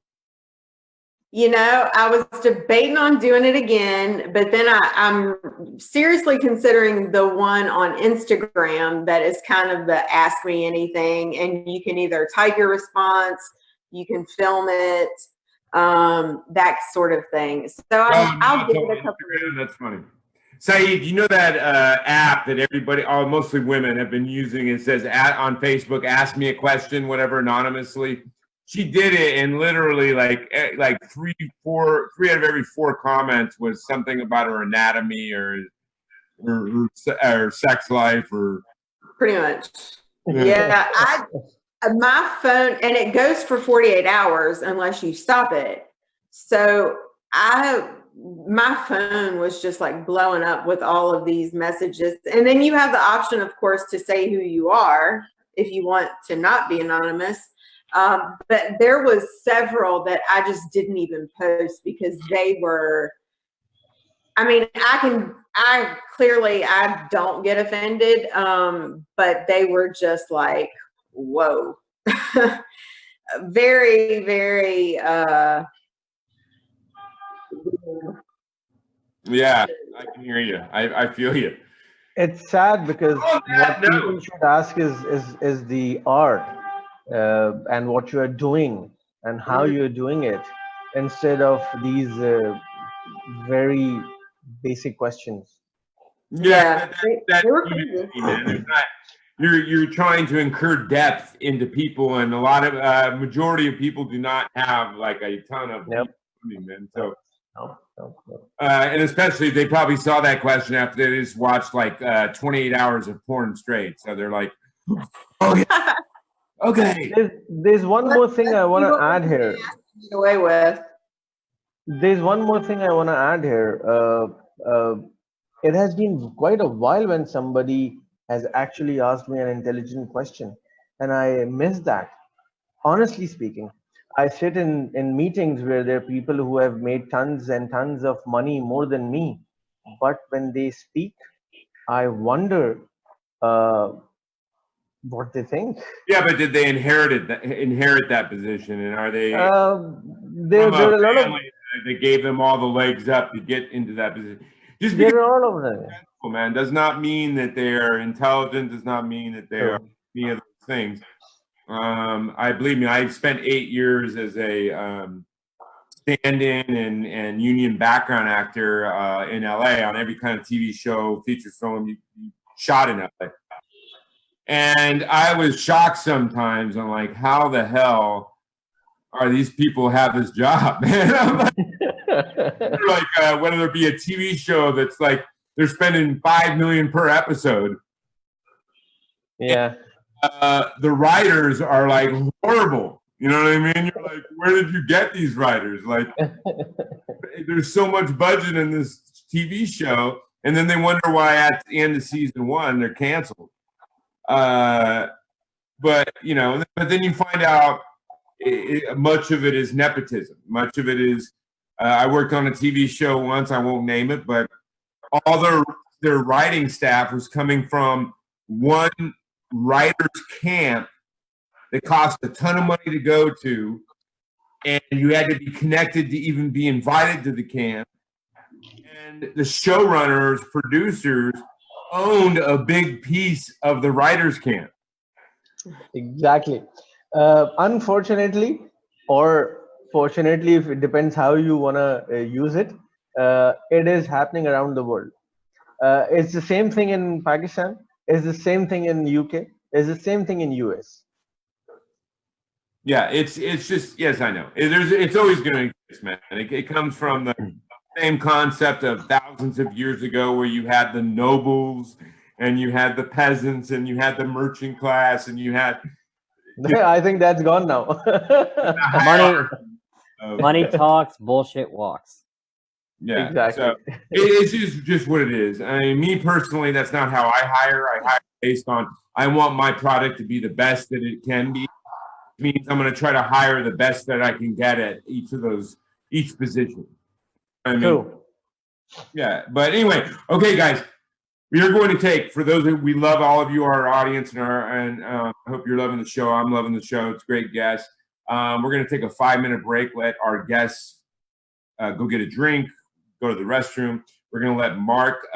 You know, I was debating on doing it again, but then I'm seriously considering the one on Instagram that is kind of the ask me anything, and you can either type your response, you can film it, that sort of thing. So I'll give it a couple Instagram, that's funny. Syed, you know that app that everybody, mostly women, have been using? It says on Facebook, ask me a question, whatever, anonymously. She did it, and literally, like three out of every four comments was something about her anatomy or sex life or pretty much. Yeah, my phone, and it goes for 48 hours unless you stop it. So my phone was just like blowing up with all of these messages. And then you have the option, of course, to say who you are if you want to not be anonymous. But there was several that I just didn't even post because they were, I mean, I don't get offended, but they were just like, whoa. Very, very, yeah, I can hear you. I feel you. It's sad because what people should ask is the art and what you are doing and how you're doing it, instead of these very basic questions. Yeah, that they were crazy. man. You're trying to incur depth into people, and a lot of majority of people do not have like a ton of Yep. man. So No. and especially they probably saw that question after they just watched like 28 hours of porn straight. So they're like, oh yeah, okay. There's one more thing I want to add here. Get away with. There's one more thing I want to add here. It has been quite a while when somebody has actually asked me an intelligent question, and I miss that. Honestly speaking, I sit in meetings where there are people who have made tons and tons of money more than me, but when they speak, I wonder what they think. Yeah, but did they inherit that position, and are they There from are a a lot of family that gave them all the legs up to get into that position? Just there because are all of them. man does not mean that they are intelligent. Does not mean that they are any of those things. I believe me. I've spent 8 years as a stand-in and union background actor in LA on every kind of TV show, feature film you shot in LA. And I was shocked sometimes. I'm like, how the hell are these people have this job, man? I'm like, whether it be a TV show that's like they're spending $5 million per episode. Yeah. And, the writers are like horrible. You know what I mean? You're like, where did you get these writers? Like, there's so much budget in this TV show, and then they wonder why at the end of season 1 they're canceled. But you know, but then you find out much of it is nepotism. Much of it is. I worked on a TV show once. I won't name it, but all their writing staff was coming from one writer's camp that cost a ton of money to go to, and you had to be connected to even be invited to the camp. And the showrunners, producers owned a big piece of the writer's camp. Exactly. Unfortunately, or fortunately, if it depends how you want to use it, it is happening around the world. It's the same thing in Pakistan. It's the same thing in UK. It's the same thing in US. Yeah, it's just, yes, I know. It's always going to exist, man. It comes from the same concept of thousands of years ago, where you had the nobles and you had the peasants and you had the merchant class and you had. I think that's gone now. Money talks, bullshit walks. Yeah, exactly. So it's just what it is. I mean, me personally, that's not how I hire. I hire based on I want my product to be the best that it can be. It means I'm going to try to hire the best that I can get at each position. I mean, True. Yeah, but anyway, okay, guys, we are going to take, for those that we love all of you, our audience, and I hope you're loving the show. I'm loving the show. It's a great guest. We're going to take a 5-minute break. Let our guests go get a drink, go to the restroom. We're going to let Mark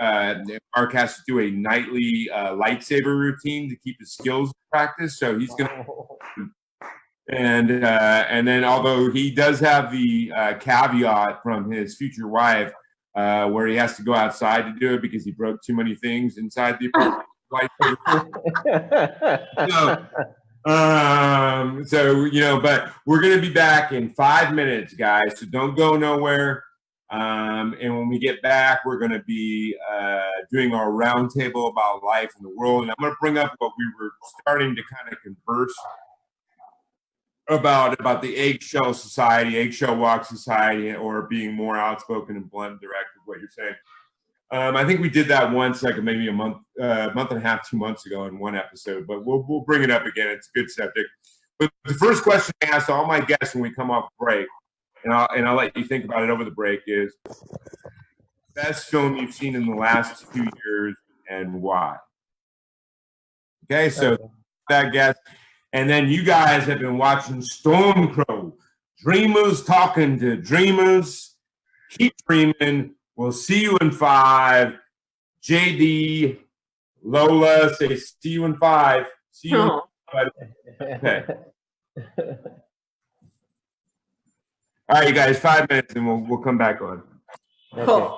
Mark has to do a nightly lightsaber routine to keep his skills practice. So he's going to, and then although he does have the caveat from his future wife where he has to go outside to do it because he broke too many things inside the apartment. So you know, but we're going to be back in 5 minutes, guys. So don't go nowhere. And when we get back, we're going to be doing our roundtable about life in the world. And I'm going to bring up what we were starting to kind of converse about the eggshell society, eggshell walk society, or being more outspoken and blunt and direct with what you're saying. I think we did that once, like maybe a month and a half, 2 months ago in one episode, but we'll bring it up again. It's a good subject. But the first question I ask all my guests when we come off break, and I'll let you think about it over the break, is best film you've seen in the last 2 years and why? Okay, so that guess. And then you guys have been watching StormCrow, dreamers talking to dreamers. Keep dreaming. We'll see you in 5. JD, Lola, say see you in 5. See you in 5. Okay. All right, you guys, 5 minutes and we'll come back on. Cool.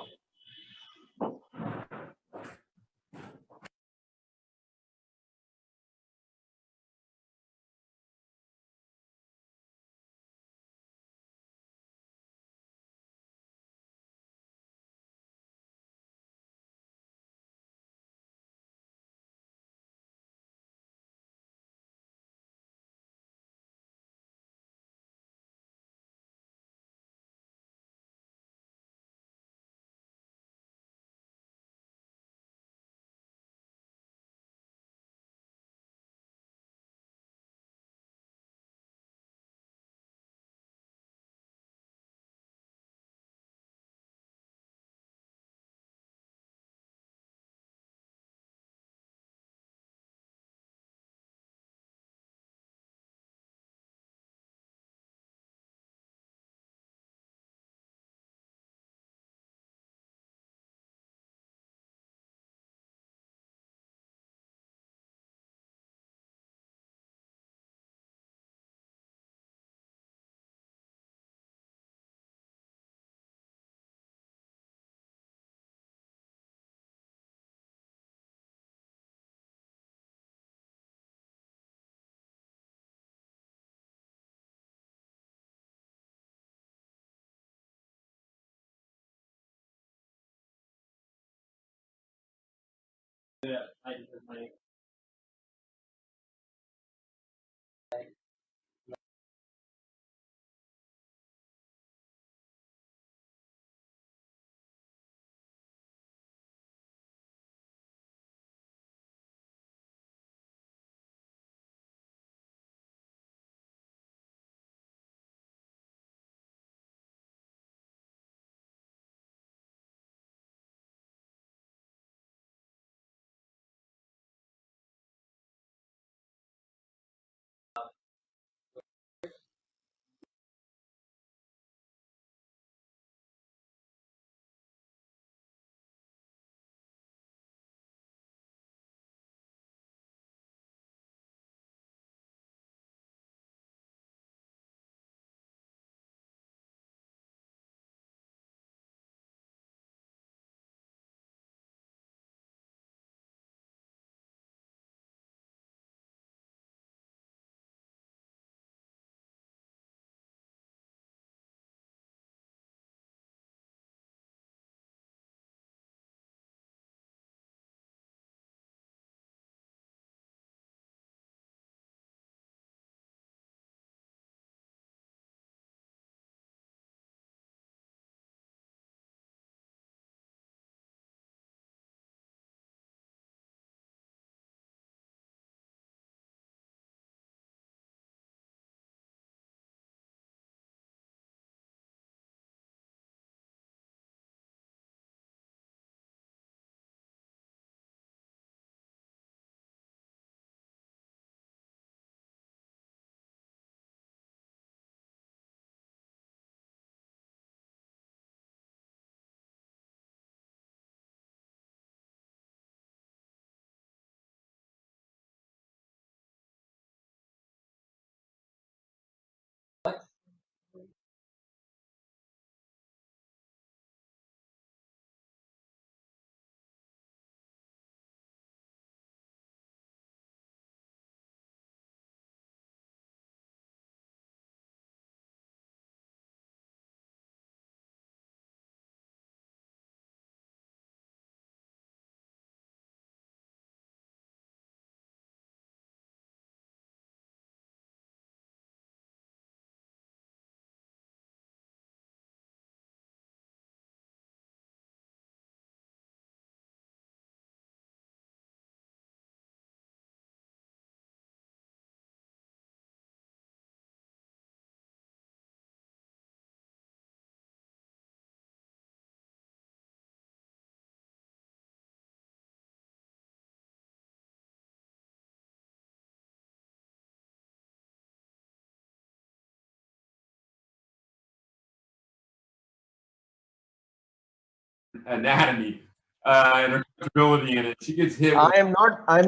anatomy and her comfortability in it. She gets hit. I'm not there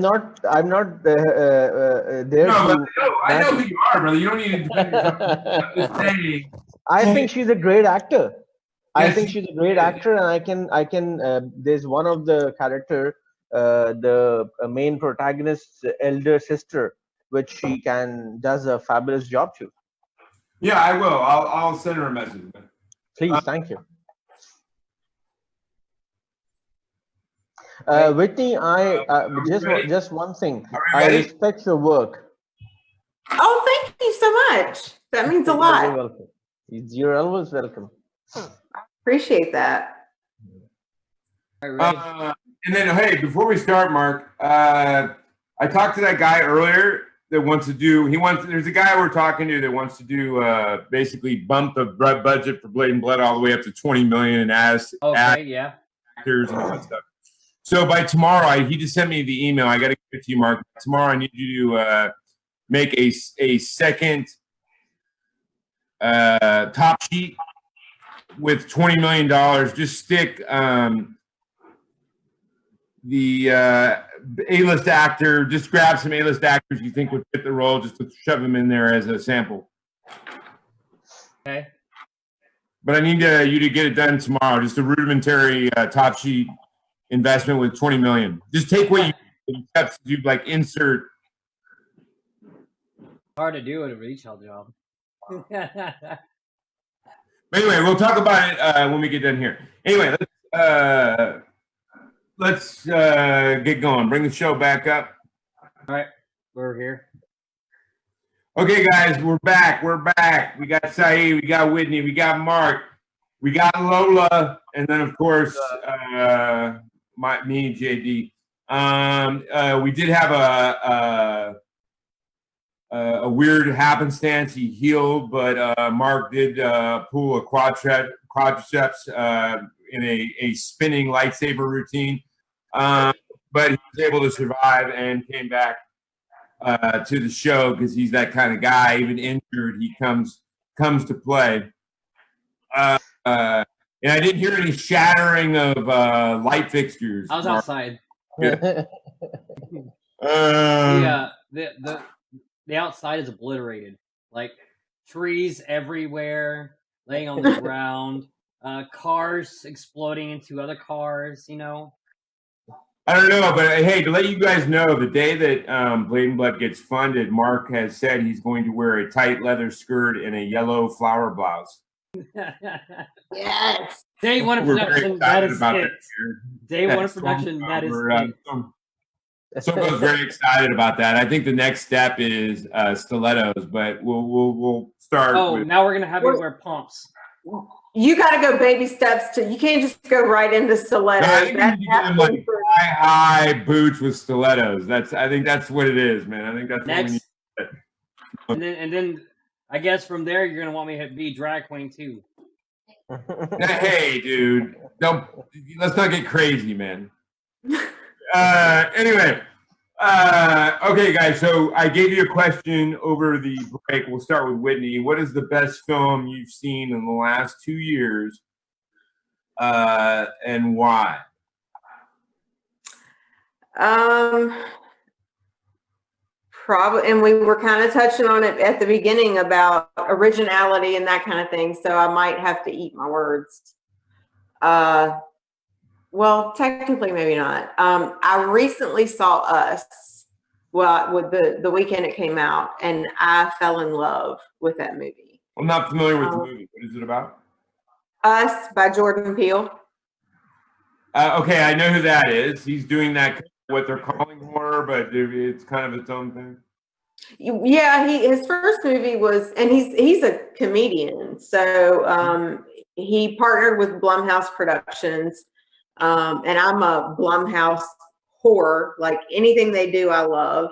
No, to. but I know who you are, brother. You don't need to defend yourself. I'm just saying. I think she's a great actor. I Yes, think she's a great actor, and I can. There's one of the character, the main protagonist's elder sister, which she does a fabulous job too. Yeah, I will. I'll send her a message. Please, thank you. Whitney, I just one thing. I ready? respect your work. Oh, thank you so much. That means a You're lot. welcome. You're always welcome. Appreciate that. All right, ready? And then, hey, before we start, Mark, I talked to that guy earlier that wants to do. There's a guy we're talking to that wants to do basically bump the budget for Blade and Blood all the way up to 20 million and add Yeah. actors and all that stuff. So by tomorrow, he just sent me the email. I got to give it to you, Mark. Tomorrow, I need you to make a second top sheet with $20 million. Just stick the A-list actor. Just grab some A-list actors you think would fit the role. Just to shove them in there as a sample. Okay. But I need you to get it done tomorrow. Just a rudimentary top sheet investment with 20 million. Just take what you have to do, like insert. Hard to do at a retail job. But anyway, we'll talk about it when we get done here. Anyway, let's get going. Bring the show back up. All right, we're here. Okay, guys, we're back. We're back. We got Syed, we got Whitney, we got Mark, we got Lola, and then of course me and JD. We did have a weird happenstance. He healed, but Mark did pull a quadriceps in a spinning lightsaber routine. But he was able to survive and came back to the show because he's that kind of guy. Even injured, he comes to play. And I didn't hear any shattering of light fixtures. I was Mark. outside. The outside is obliterated. Like trees everywhere, laying on the ground, cars exploding into other cars, you know. I don't know, but hey, to let you guys know, the day that Blade and Blood gets funded, Mark has said he's going to wear a tight leather skirt and a yellow flower blouse. Yes. Day one of production, that is it. Day one of production, that is it. StormCrow's very excited about that. I think the next step is stilettos, but we'll start. Oh, now we're gonna have you wear pumps. You got to go baby steps you can't just go right into stilettos. No, I think you need to get them like high boots with stilettos. I think that's what it is, man. I think that's next. What we need. And then I guess from there you're gonna want me to be drag queen too. Hey, dude, let's not get crazy, man. Anyway, okay, guys. So I gave you a question over the break. We'll start with Whitney. What is the best film you've seen in the last 2 years, and why? Probably, and we were kind of touching on it at the beginning about originality and that kind of thing. So I might have to eat my words. Well, technically, maybe not. I recently saw Us. Well, with the weekend it came out, and I fell in love with that movie. I'm not familiar with the movie. What is it about? Us by Jordan Peele. Okay, I know who that is. He's doing that, what they're calling horror, but it's kind of its own thing. Yeah, his first movie was, and he's a comedian, so he partnered with Blumhouse Productions, and I'm a Blumhouse whore. Like anything they do, I love.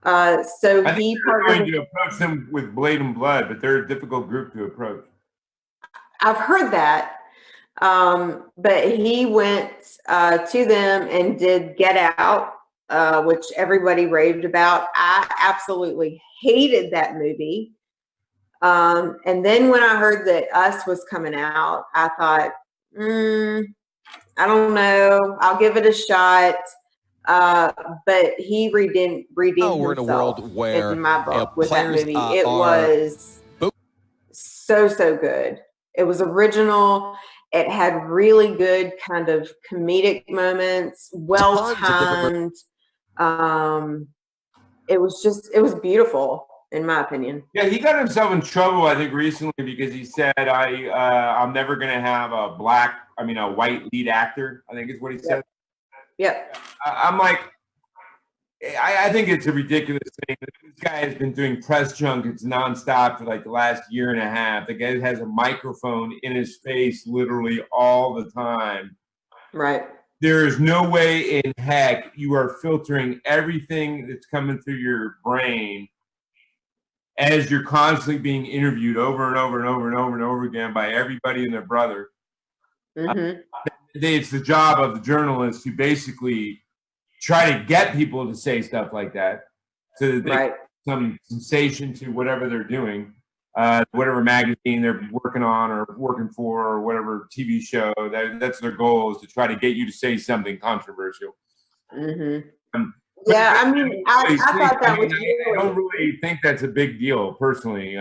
So I he think they're going to approach them with Blade and Blood, but they're a difficult group to approach. I've heard that. But he went to them and did Get Out, which everybody raved about. I absolutely hated that movie. And then when I heard that Us was coming out, I thought, I don't know. I'll give it a shot. But he redeemed we're in a himself world where in my book with that players movie. It are was so good. It was original. It had really good kind of comedic moments, well timed. It was beautiful in my opinion. Yeah, he got himself in trouble, I think, recently because he said, I'm never going to have a white lead actor, I think is what he said. Yep. I'm like, I think it's a ridiculous thing. This guy has been doing press junkets nonstop for like the last year and a half. The guy has a microphone in his face literally all the time. Right. There is no way in heck you are filtering everything that's coming through your brain as you're constantly being interviewed over and over and over and over and over again by everybody and their brother. Mm-hmm. It's the job of the journalist to basically try to get people to say stuff like that so that they Right. some sensation to whatever they're doing, whatever magazine they're working on or working for, or whatever TV show. That's their goal, is to try to get you to say something controversial. Mm-hmm. Yeah, I mean, I thought that was I don't really think that's a big deal, personally.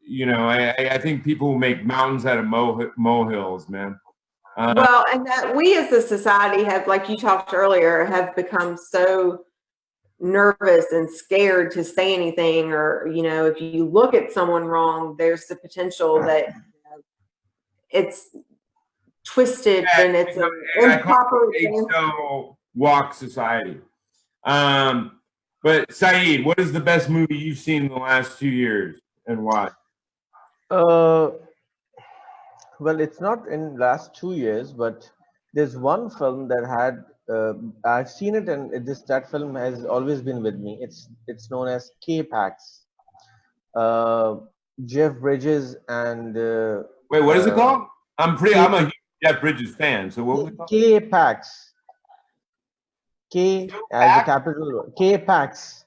You know, I think people make mountains out of molehills, man. Well, and that we as a society have, like you talked earlier, have become so nervous and scared to say anything, or, you know, if you look at someone wrong, there's the potential that it's twisted and it's an improper walk society. But Syed, what is the best movie you've seen in the last 2 years and why? Well, it's not in last 2 years, but there's one film that had I've seen it, and that film has always been with me. It's known as K-Pax. Jeff Bridges and wait, what is it called? I'm a huge Jeff Bridges fan. So what was it called? K-Pax. K as a capital. K-Pax.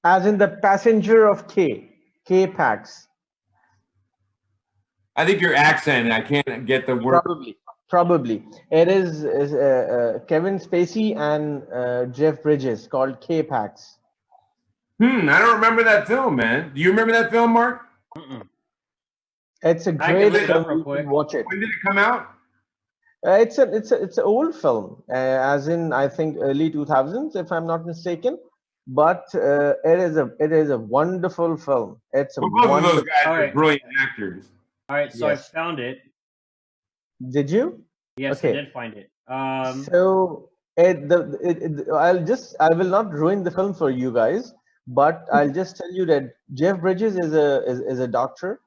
As in the passenger of K. K-Pax. I think your accent, I can't get the word. Probably. It is Kevin Spacey and Jeff Bridges, called K-Pax. I don't remember that film, man. Do you remember that film, Mark? It's a great film. Real quick. Watch it. When did it come out? It's an old film, as in I think early 2000s, if I'm not mistaken. But it is a wonderful film. It's a both of those guys are brilliant actors. All right, so yes. I found it. Did you? Yes, okay. I did find it. So I will not ruin the film for you guys, but I'll just tell you that Jeff Bridges is a doctor,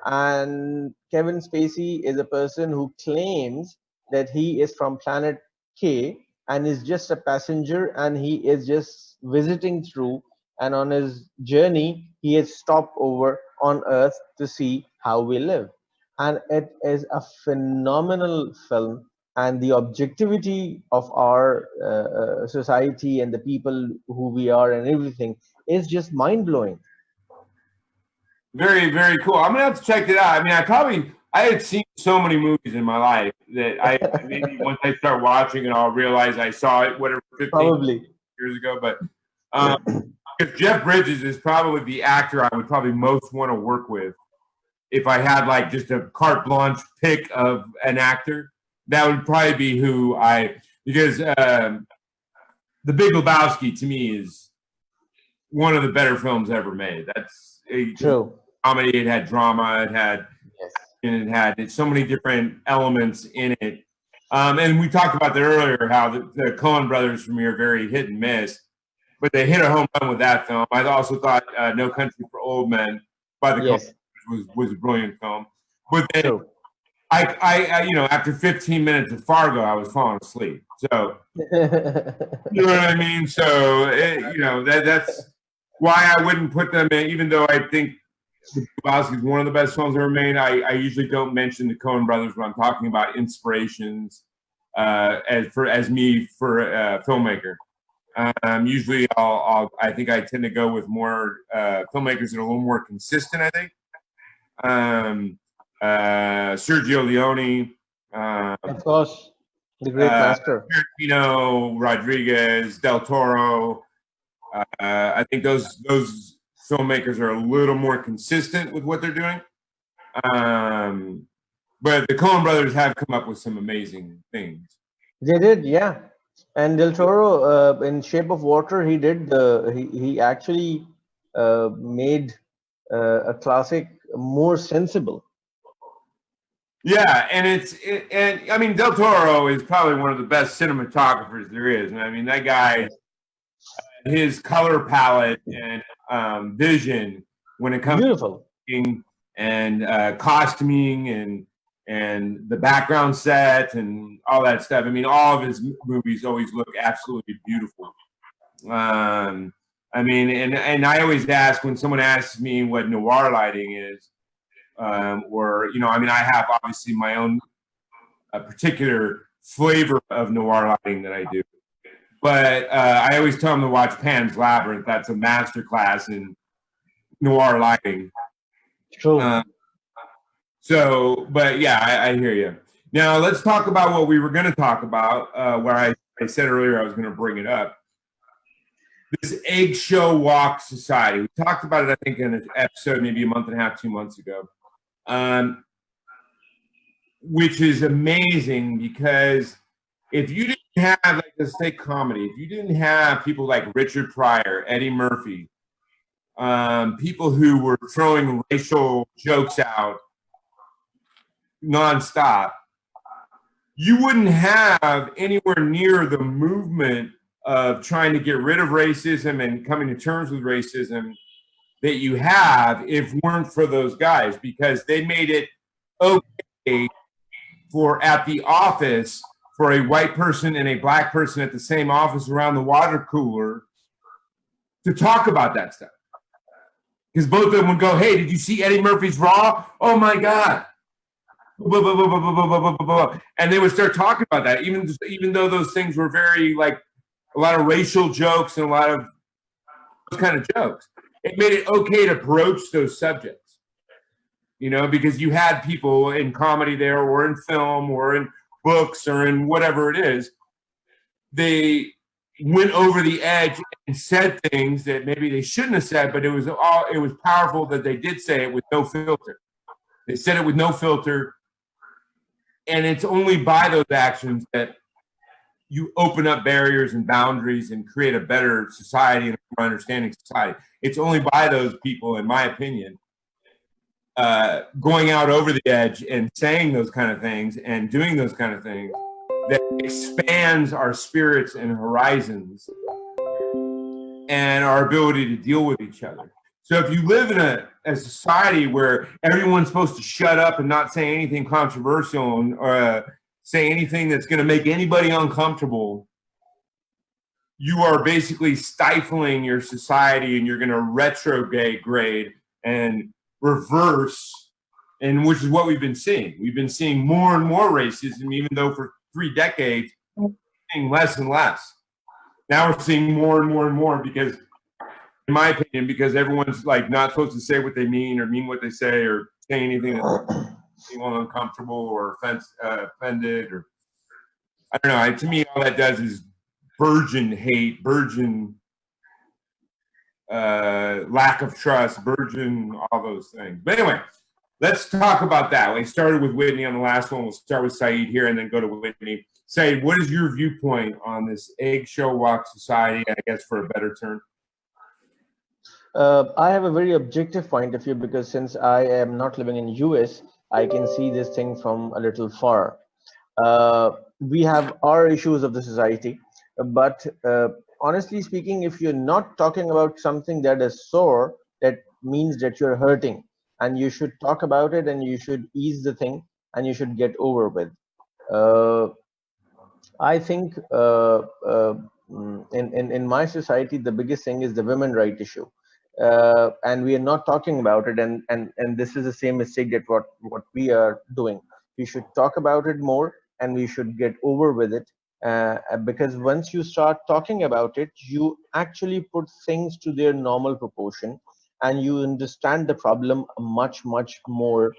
and Kevin Spacey is a person who claims that he is from planet K and is just a passenger, and he is just visiting through, and on his journey he has stopped over on Earth to see how we live. And it is a phenomenal film, and the objectivity of our society and the people who we are and everything is just mind-blowing. Very, very cool. I'm gonna have to check it out. I mean, I had seen so many movies in my life that maybe once I start watching it, I'll realize I saw it 15 years ago. But because Jeff Bridges is probably the actor I would probably most want to work with. If I had like just a carte blanche pick of an actor, that would probably be because The Big Lebowski to me is one of the better films ever made. That's true. Comedy, it had drama, it had so many different elements in it. And we talked about that earlier, how the Coen brothers for me are very hit and miss, but they hit a home run with that film. I also thought No Country for Old Men by the Coen was a brilliant film. But then I after 15 minutes of Fargo, I was falling asleep. So you know what I mean? So that's why I wouldn't put them in, even though I think Lebowski is one of the best films ever made. I usually don't mention the Coen brothers when I'm talking about inspirations as filmmaker. Usually I think I tend to go with more filmmakers that are a little more consistent, I think. Sergio Leone, Of course, the great master. Tarantino, Rodriguez, Del Toro. I think those filmmakers are a little more consistent with what they're doing. But the Coen brothers have come up with some amazing things. They did, yeah. And Del Toro, in Shape of Water, he did he actually made a classic more sensible. Yeah, and I mean Del Toro is probably one of the best cinematographers there is. And I mean that guy, his color palette and vision when it comes Beautiful. to and costuming and the background set and all that stuff. I mean, all of his movies always look absolutely beautiful. I mean, and I always ask when someone asks me what noir lighting is, or you know, I mean, I have obviously my own particular flavor of noir lighting that I do, but I always tell them to watch Pan's Labyrinth. That's a masterclass in noir lighting. True. So, but yeah, I hear you. Now let's talk about what we were going to talk about. Where I said earlier I was going to bring it up. This eggshell walk society. We talked about it, I think, in an episode maybe a month and a half, 2 months ago, which is amazing because if you didn't have, like, let's say comedy, if you didn't have people like Richard Pryor, Eddie Murphy, people who were throwing racial jokes out nonstop, you wouldn't have anywhere near the movement of trying to get rid of racism and coming to terms with racism that you have if weren't for those guys, because they made it okay for at the office for a white person and a black person at the same office around the water cooler to talk about that stuff. Because both of them would go, "Hey, did you see Eddie Murphy's Raw? Oh my God." And they would start talking about that, even though those things were very, like, a lot of racial jokes and a lot of those kind of jokes. It made it okay to broach those subjects, you know, because you had people in comedy there, or in film, or in books, or in whatever it is. They went over the edge and said things that maybe they shouldn't have said, but it was powerful that they did say it with no filter. They said it with no filter. And it's only by those actions that you open up barriers and boundaries and create a better society and a more understanding society. It's only by those people, in my opinion, going out over the edge and saying those kind of things and doing those kind of things that expands our spirits and horizons and our ability to deal with each other. So if you live in a society where everyone's supposed to shut up and not say anything controversial or say anything that's going to make anybody uncomfortable, you are basically stifling your society, and you're going to retrograde and reverse, and which is what we've been seeing. We've been seeing more and more racism, even though for 3 decades, we're seeing less and less. Now we're seeing more and more and more because, in my opinion, because everyone's like not supposed to say what they mean or mean what they say or say anything that's people uncomfortable or offended, or I don't know. To me, all that does is burgeon hate, burgeon lack of trust, burgeon all those things. But anyway, let's talk about that. We started with Whitney on the last one. We'll start with Syed here and then go to Whitney. Syed, what is your viewpoint on this eggshell walk society, I guess, for a better term? I have a very objective point of view because since I am not living in US, I can see this thing from a little far. We have our issues of the society, but honestly speaking, if you're not talking about something that is sore, that means that you're hurting, and you should talk about it, and you should ease the thing, and you should get over with. I think in my society, the biggest thing is the women right issue. And we are not talking about it, and this is the same mistake that what we are doing. We should talk about it more, and we should get over with it, because once you start talking about it, you actually put things to their normal proportion, and you understand the problem much more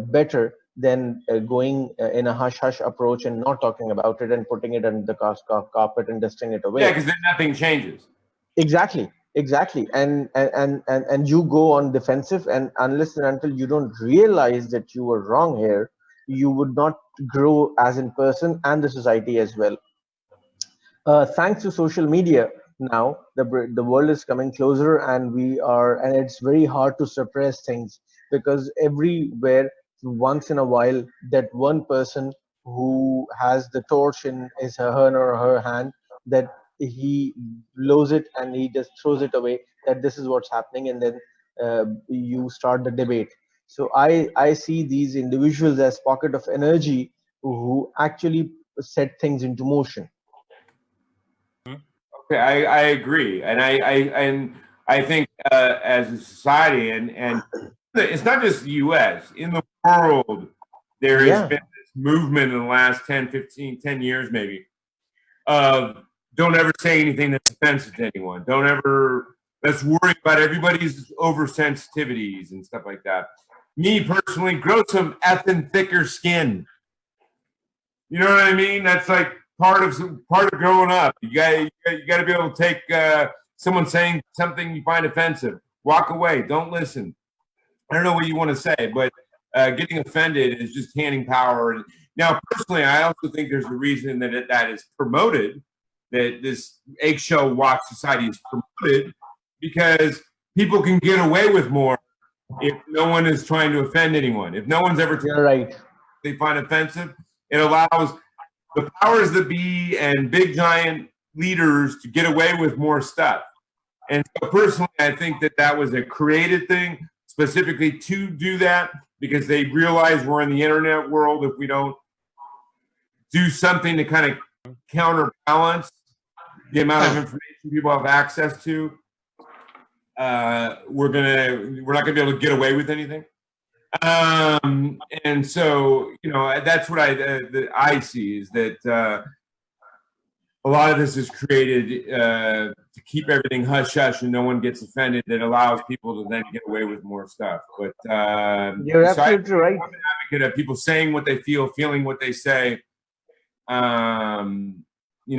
better than going in a hush-hush approach and not talking about it and putting it under the carpet and dusting it away. Yeah, because then nothing changes. Exactly. And you go on defensive, and unless and until you don't realize that you were wrong here, you would not grow as in person and the society as well. Thanks to social media, now the world is coming closer, and and it's very hard to suppress things, because everywhere, once in a while, that one person who has the torch in his her or her hand, that he blows it and he just throws it away, that this is what's happening, and then you start the debate. So I see these individuals as pocket of energy who actually set things into motion. Okay, I agree, and I think as a society, and it's not just the U.S. In the world, there has been this movement in the last 10, 15, 10 years maybe of don't ever say anything that's offensive to anyone. Don't ever, let's worry about everybody's oversensitivities and stuff like that. Me personally, grow some effing thicker skin. You know what I mean? That's like part of growing up. You got to be able to take someone saying something you find offensive. Walk away. Don't listen. I don't know what you want to say, but getting offended is just handing power. Now, personally, I also think there's a reason that is promoted, that this eggshell walk society is promoted, because people can get away with more if no one is trying to offend anyone. If no one's ever You're right. they find offensive, it allows the powers that be and big giant leaders to get away with more stuff. And so personally, I think that was a created thing specifically to do that, because they realize we're in the internet world. If we don't do something to kind of counterbalance the amount of information people have access to, we're not gonna be able to get away with anything. And so, that's what I see, is that a lot of this is created to keep everything hush hush and no one gets offended. That allows people to then get away with more stuff. But you're absolutely right. I'm an advocate of people saying what they feel, feeling what they say.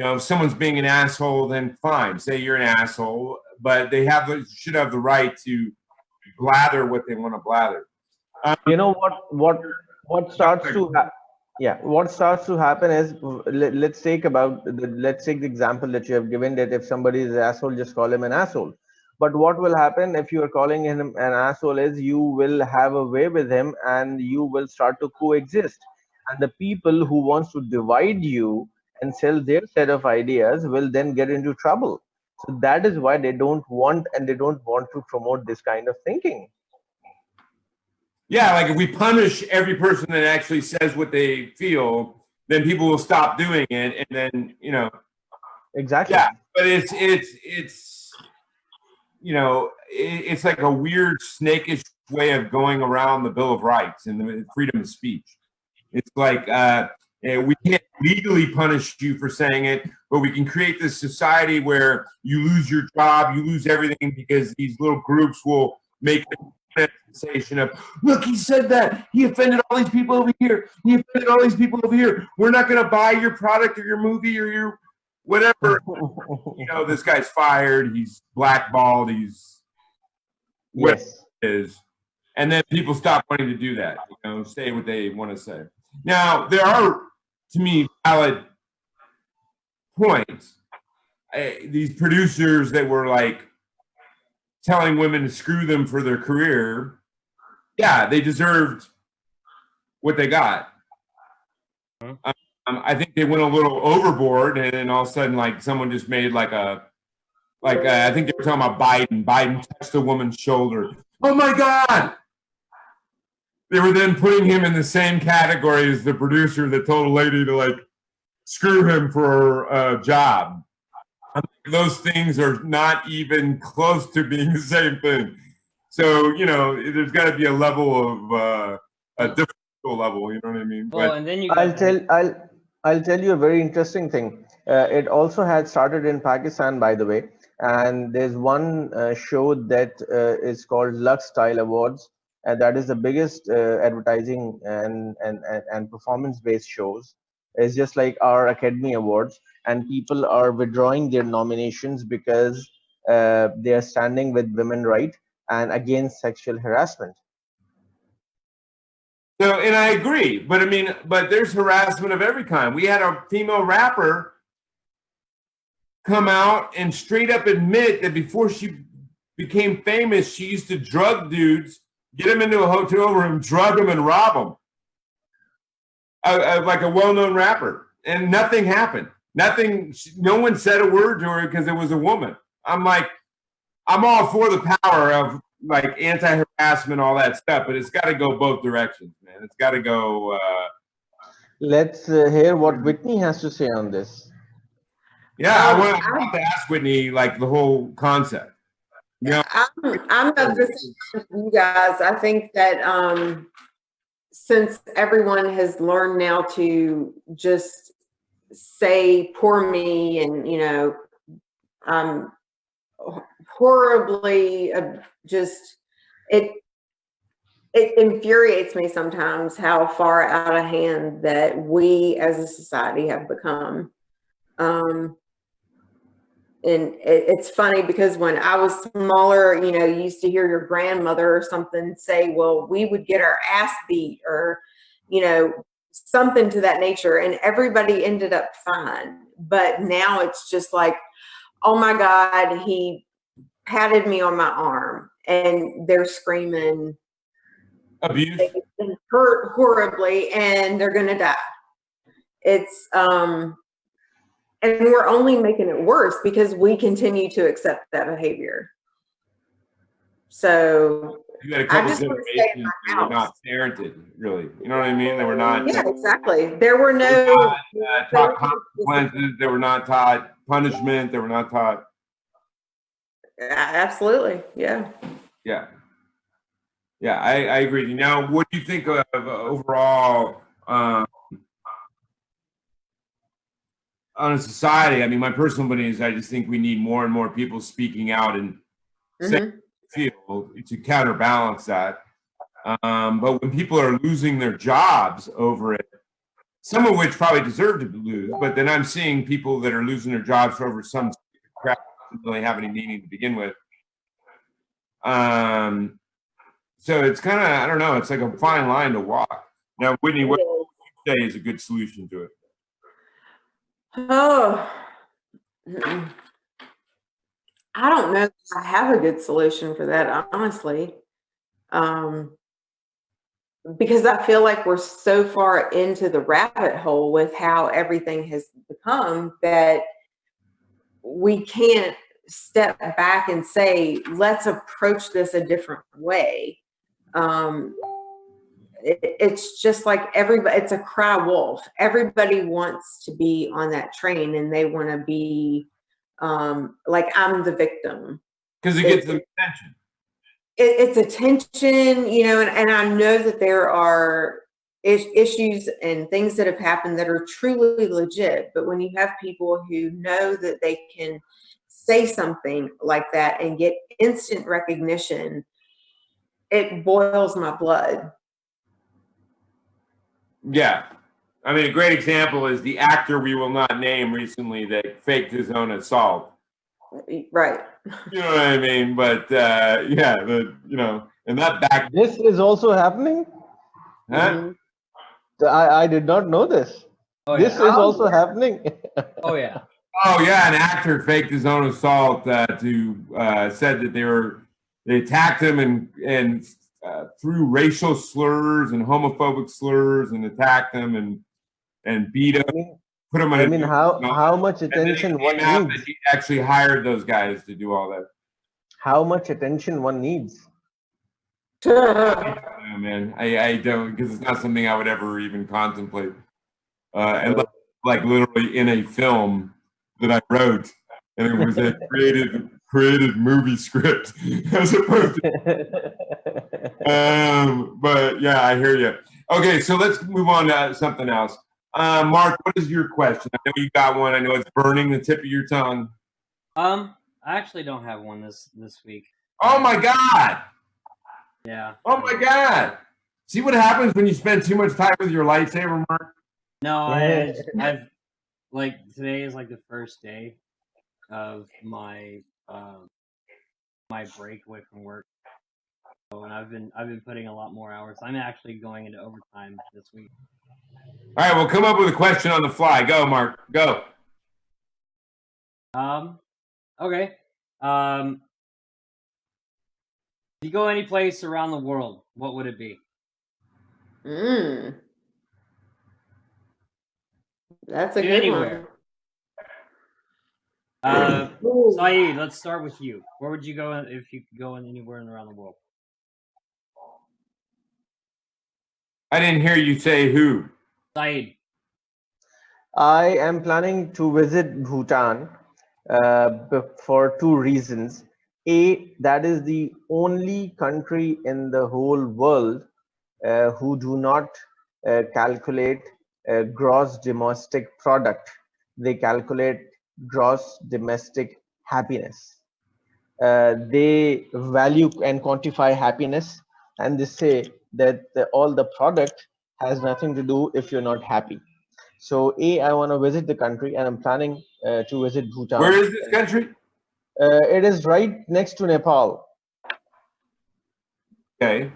If someone's being an asshole, then fine, say you're an asshole. But they should have the right to blather what they want to blather. You know what starts to happen is, let's take the example that you have given, that if somebody is an asshole, just call him an asshole. But what will happen if you are calling him an asshole is, you will have a way with him and you will start to coexist, and the people who wants to divide you and sell their set of ideas will then get into trouble. So that is why they don't want to promote this kind of thinking. Yeah, like if we punish every person that actually says what they feel, then people will stop doing it, and then Exactly. Yeah, but it's like a weird snakish way of going around the Bill of Rights and the freedom of speech. It's like we can't legally punish you for saying it, but we can create this society where you lose your job, you lose everything, because these little groups will make a sensation of, look, he said that. He offended all these people over here. He offended all these people over here. We're not going to buy your product or your movie or your whatever. This guy's fired. He's blackballed. He's whatever it is. And then people stop wanting to do that, say what they want to say. Now, there are, to me, valid points. These producers that were like telling women to screw them for their career, yeah, they deserved what they got. I think they went a little overboard, and then all of a sudden, like, someone just made I think they were talking about Biden. Biden touched a woman's shoulder. Oh my God! They were then putting him in the same category as the producer that told a lady to screw him for a job. Those things are not even close to being the same thing. So, there's got to be a level of a different level. You know what I mean? Well, and then you. I'll tell you a very interesting thing. It also had started in Pakistan, by the way. And there's one show that is called Lux Style Awards, and that is the biggest advertising and performance-based shows. It's just like our Academy Awards, and people are withdrawing their nominations because they are standing with women right and against sexual harassment. So, and I agree, but I mean, but there's harassment of every kind. We had a female rapper come out and straight up admit that before she became famous, she used to drug dudes, get them into a hotel room, drug them, and rob them. Like a well-known rapper, and nothing happened. Nothing. No one said a word to her because it was a woman. I'm like, I'm all for the power of like anti-harassment, all that stuff, but it's got to go both directions, man. It's got to go. Let's hear what Whitney has to say on this. Yeah, I want to ask Whitney like the whole concept. Yeah, I'm of the same with you guys. I think that since everyone has learned now to just say "poor me" and horribly just it infuriates me sometimes how far out of hand that we as a society have become. And it's funny because when I was smaller, you used to hear your grandmother or something say, well, we would get our ass beat or, something to that nature. And everybody ended up fine. But now it's just like, oh my God, he patted me on my arm, and they're screaming Abuse. they've been hurt horribly and they're going to die. It's, and we're only making it worse because we continue to accept that behavior. So You had a couple I of just want to stay in generations my that were not house. parented, really. You know what I mean? They were not. Yeah, exactly. There were no taught consequences. They were not taught punishment. They were not taught. Absolutely, yeah. Yeah. Yeah, I agree. Now, what do you think of overall on a society? I mean, my personal opinion is I just think we need more and more people speaking out and saying feel to counterbalance that. But when people are losing their jobs over it, some of which probably deserve to lose, but then I'm seeing people that are losing their jobs for over some crap that doesn't really have any meaning to begin with. So it's kind of, I don't know, it's like a fine line to walk. Now, Whitney, what would you say is a good solution to it? Oh, I don't know if I have a good solution for that, honestly. Because I feel like we're so far into the rabbit hole with how everything has become that we can't step back and say, let's approach this a different way. It's just like everybody, it's a cry wolf. Everybody wants to be on that train and they want to be like, I'm the victim. Because it gets them attention. It's attention, and I know that there are issues and things that have happened that are truly legit. But when you have people who know that they can say something like that and get instant recognition, it boils my blood. Yeah. I mean, a great example is the actor we will not name recently that faked his own assault. Right. You know what I mean? But yeah, and that back. This is also happening? Huh? I did not know this. Oh, This yeah. is also happening. Oh, yeah. Oh yeah, an actor faked his own assault said that they attacked him and threw racial slurs and homophobic slurs and attacked him and beat him. Put him on I mean, how much attention one needs? He actually hired those guys to do all that. How much attention one needs? Oh, man, I don't, because it's not something I would ever even contemplate. And like literally in a film that I wrote, and it was a created movie script as opposed to. But yeah, I hear you. Okay, so let's move on to something else. Mark, what is your question? I know you got one. I know it's burning the tip of your tongue. I actually don't have one this week. Oh my God! Yeah. Oh my God. See what happens when you spend too much time with your lightsaber, Mark? No, I've like today is like the first day of my my break away from work. So, and I've been putting a lot more hours. I'm actually going into overtime this week. All right, we'll come up with a question on the fly. Go, Mark. Go. Okay. If you go any place around the world, what would it be? That's a good Anywhere. one. Ooh. Syed, let's start with you. Where would you go if you could go anywhere around the world? I didn't hear you say who. Syed. I am planning to visit Bhutan for two reasons. A, that is the only country in the whole world who do not calculate gross domestic product. They calculate gross domestic happiness. They value and quantify happiness, and they say that all the product has nothing to do if you're not happy. So, I want to visit the country, and I'm planning to visit Bhutan. Where is this country? It is right next to Nepal. Okay.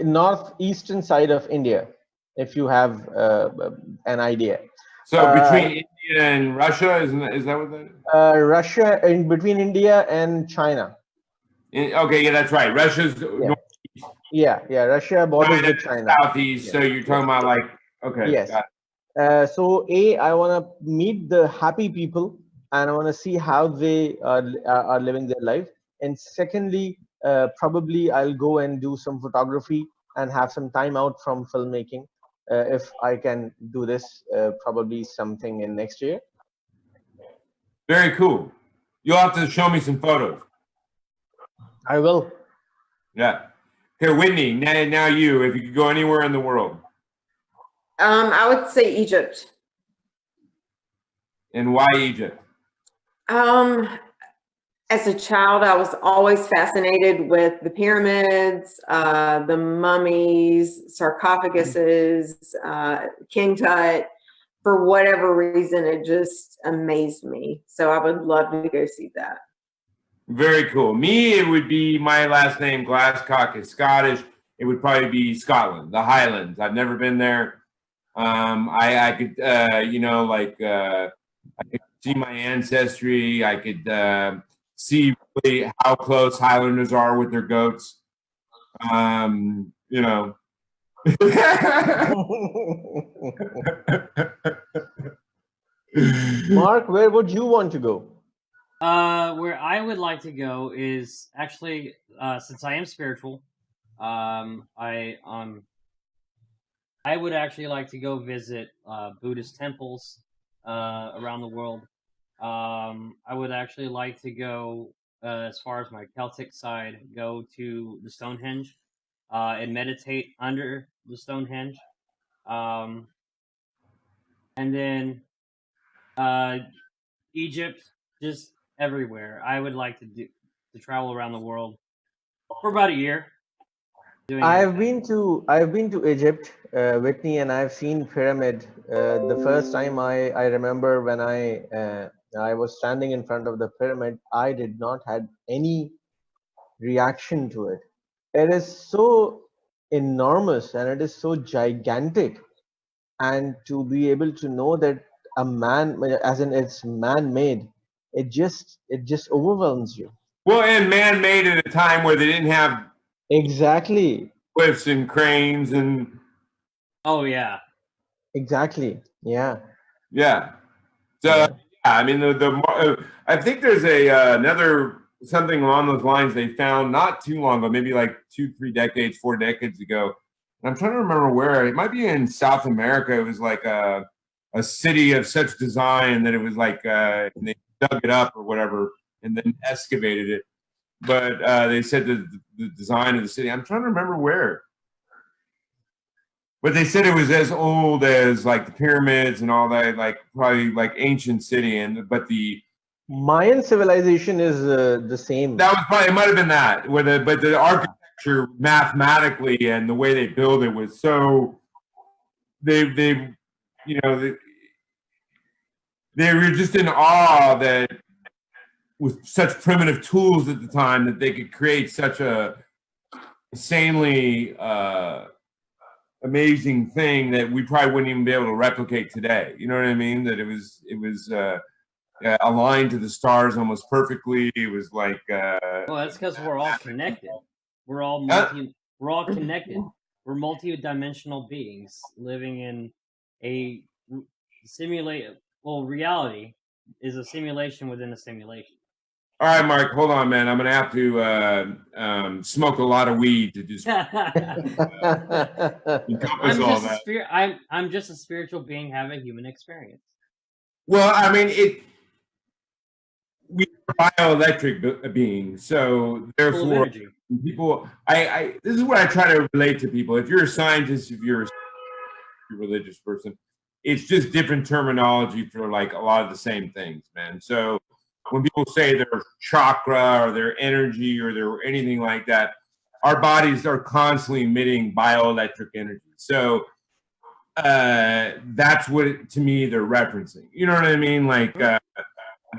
Northeastern side of India, if you have an idea. So between India and Russia, is that what that is? Russia, in between India and China. Okay, yeah, that's right. Russia's northeast. Yeah, Russia borders with China. Southeast. So you're talking about like, okay. Yes. Got it. So I want to meet the happy people, and I want to see how they are living their life. And secondly, probably I'll go and do some photography and have some time out from filmmaking. If I can do this, probably something in next year. Very cool. You'll have to show me some photos. I will. Yeah. Okay, Whitney, now you, if you could go anywhere in the world. I would say Egypt. And why Egypt? As a child, I was always fascinated with the pyramids, the mummies, sarcophaguses, King Tut. For whatever reason, it just amazed me. So I would love to go see that. Very cool. Me, it would be my last name, Glasscock is Scottish. It would probably be Scotland, the Highlands. I've never been there. I could, I could see my ancestry. I could see really how close Highlanders are with their goats. Mark, where would you want to go? Where I would like to go is actually, since I am spiritual, I would actually like to go visit Buddhist temples around the world. I would actually like to go, as far as my Celtic side, go to the Stonehenge and meditate under the Stonehenge. And then Egypt, just everywhere. I would like to travel around the world for about a year. I've been to Egypt, Whitney, and I've seen pyramid. The first time I remember when I was standing in front of the pyramid, I did not had any reaction to it. It is so enormous and it is so gigantic, and to be able to know that a man, as in it's man-made, it just overwhelms you. Well, and man-made at a time where they didn't have Exactly. cliffs and cranes and. Oh yeah. Exactly. Yeah. Yeah. So yeah, I mean I think there's another something along those lines they found not too long ago, maybe like 2-3 decades, 4 decades ago. And I'm trying to remember where. It might be in South America. It was like a city of such design that it was like they dug it up or whatever and then excavated it. But they said the design of the city. I'm trying to remember where. But they said it was as old as like the pyramids and all that, like probably like ancient city. But the Mayan civilization is the same. That was probably, it might have been that, but the architecture architecture mathematically and the way they build it was so they you know they were just in awe that with such primitive tools at the time that they could create such a insanely amazing thing that we probably wouldn't even be able to replicate today. You know what I mean? That it was aligned to the stars almost perfectly. It was like well, that's because we're all connected. We're all we're all connected. We're multi-dimensional beings living in a simulate. Well, reality is a simulation within a simulation. all right, Mark, hold on, man. I'm gonna have to smoke a lot of weed to just encompass all that. I'm just a spiritual being having a human experience. Well, I mean, we are bioelectric beings, so therefore, people. This is what I try to relate to people. If you're a scientist, if you're a religious person, it's just different terminology for like a lot of the same things, man. So when people say their chakra or their energy or their anything like that, our bodies are constantly emitting bioelectric energy. So that's what, to me, they're referencing. You know what I mean? Like,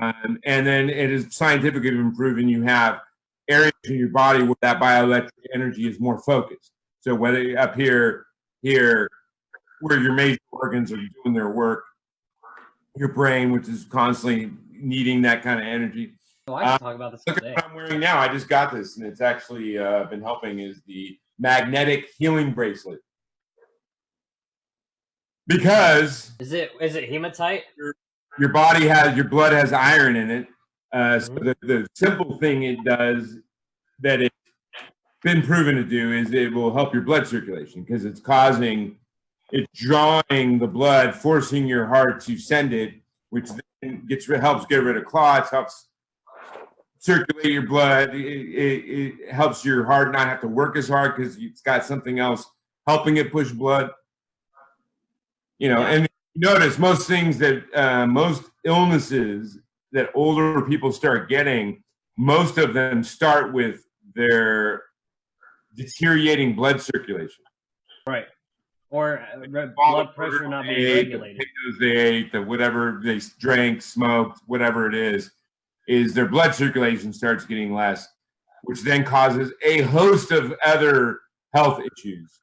and then it is scientifically been proven you have areas in your body where that bioelectric energy is more focused. So whether up here, where your major organs are doing their work, your brain, which is constantly needing that kind of energy. Oh, I can talk about this all day. What I'm wearing now, I just got this, and it's actually been helping, is the magnetic healing bracelet. Because is it hematite? Your body has, your blood has iron in it. So the simple thing it does that it's been proven to do is it will help your blood circulation, because it's drawing the blood, forcing your heart to send it, which then helps get rid of clots, helps circulate your blood. It helps your heart not have to work as hard because it's got something else helping it push blood. You know, and you notice most things that most illnesses that older people start getting, most of them start with their deteriorating blood circulation. Right. Or blood pressure not being regulated. The potatoes they ate, the whatever they drank, smoked, whatever it is their blood circulation starts getting less, which then causes a host of other health issues.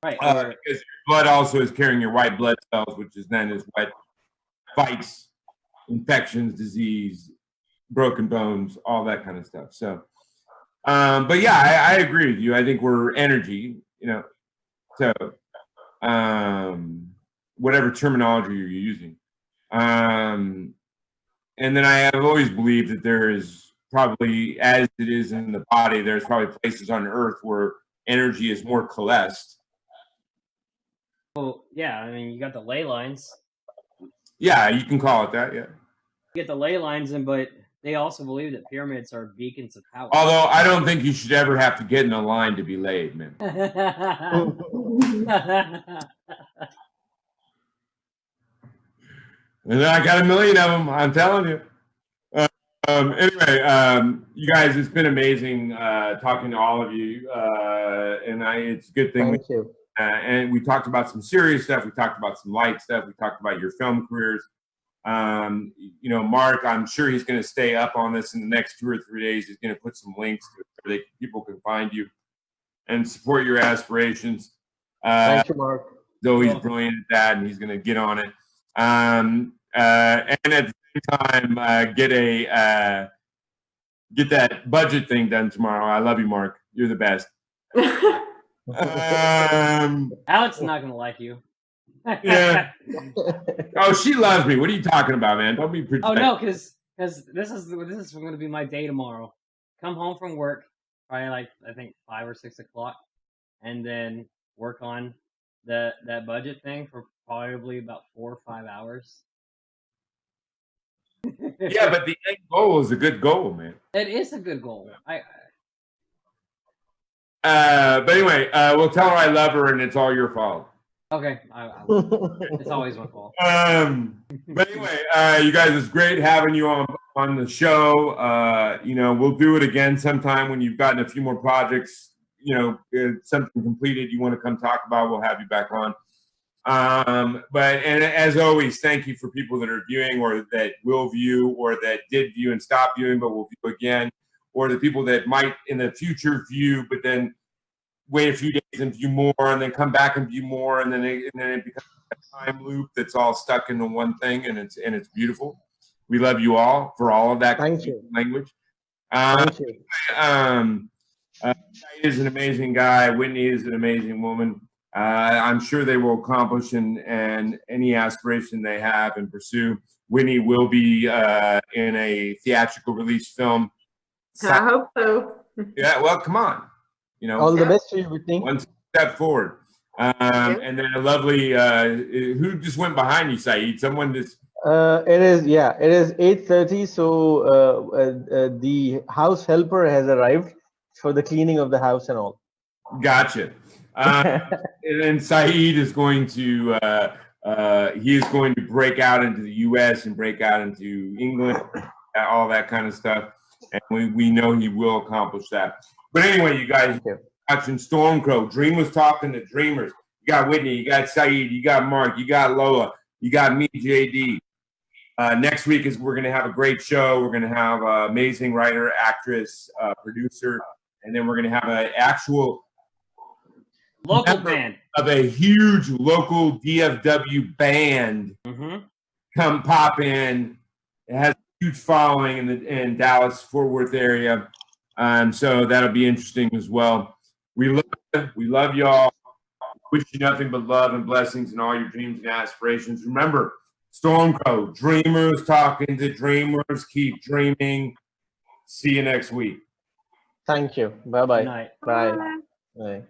Right. Because your blood also is carrying your white blood cells, which is what fights infections, disease, broken bones, all that kind of stuff. So, but yeah, I agree with you. I think we're energy, you know, so whatever terminology you're using. And then I have always believed that there is probably, as it is in the body, there's probably places on Earth where energy is more coalesced. Well, yeah, I mean, you got the ley lines. Yeah, you can call it that, yeah. You get the ley lines, but they also believe that pyramids are beacons of power. Although I don't think you should ever have to get in a line to be laid, man. And I got a million of them, I'm telling you. Anyway, you guys, it's been amazing talking to all of you. And it's a good thing. Thank you. And we talked about some serious stuff. We talked about some light stuff. We talked about your film careers. You know, Mark, I'm sure he's going to stay up on this in the next 2 or 3 days. He's going to put some links to it where people can find you and support your aspirations. Thank you, Mark. Though he's brilliant at that, and he's going to get on it. And at the same time, get that budget thing done tomorrow. I love you, Mark. You're the best. Alex is not going to like you. Yeah. Oh, she loves me. What are you talking about, man? Don't be pretend. Oh no, because this is going to be my day tomorrow. Come home from work, probably like I think 5 or 6 o'clock, and then work on that budget thing for probably about 4 or 5 hours. Yeah, but the end goal is a good goal, man. It is a good goal. But anyway, we'll tell her I love her, and it's all your fault. Okay, I will. It's always my fault. But anyway, you guys, it's great having you on the show. You know, we'll do it again sometime when you've gotten a few more projects something completed you want to come talk about, we'll have you back on. And as always, thank you for people that are viewing or that will view or that did view and stop viewing but will view again, or the people that might in the future view but then wait a few days and view more and then come back and view more, and then it becomes a time loop that's all stuck into one thing, and it's beautiful. We love you all for all of that. Thank you. Language. Thank you. Syed is an amazing guy. Whitney is an amazing woman. I'm sure they will accomplish and any aspiration they have and pursue. Whitney will be in a theatrical release film. I hope so. Yeah, well, come on. All the best to you, Whitney. One step forward. And then a lovely, who just went behind you, Syed? Someone just. It is 8:30. So the house helper has arrived for the cleaning of the house and all. Gotcha. And then Syed is going to break out into the U.S. and break out into England, all that kind of stuff. And we know he will accomplish that. But anyway, you guys watching StormCrow. Dream was talking to dreamers. You got Whitney, you got Syed, you got Mark, you got Lola, you got me, JD. Next week we're going to have a great show. We're going to have an amazing writer, actress, producer, and then we're going to have an actual local band of a huge local DFW band come pop in. It has a huge following in Dallas, Fort Worth area. So that'll be interesting as well. We love y'all. Wish you nothing but love and blessings in all your dreams and aspirations. Remember, StormCrow, dreamers talking to dreamers. Keep dreaming. See you next week. Thank you. Bye-bye. night. Bye. Bye.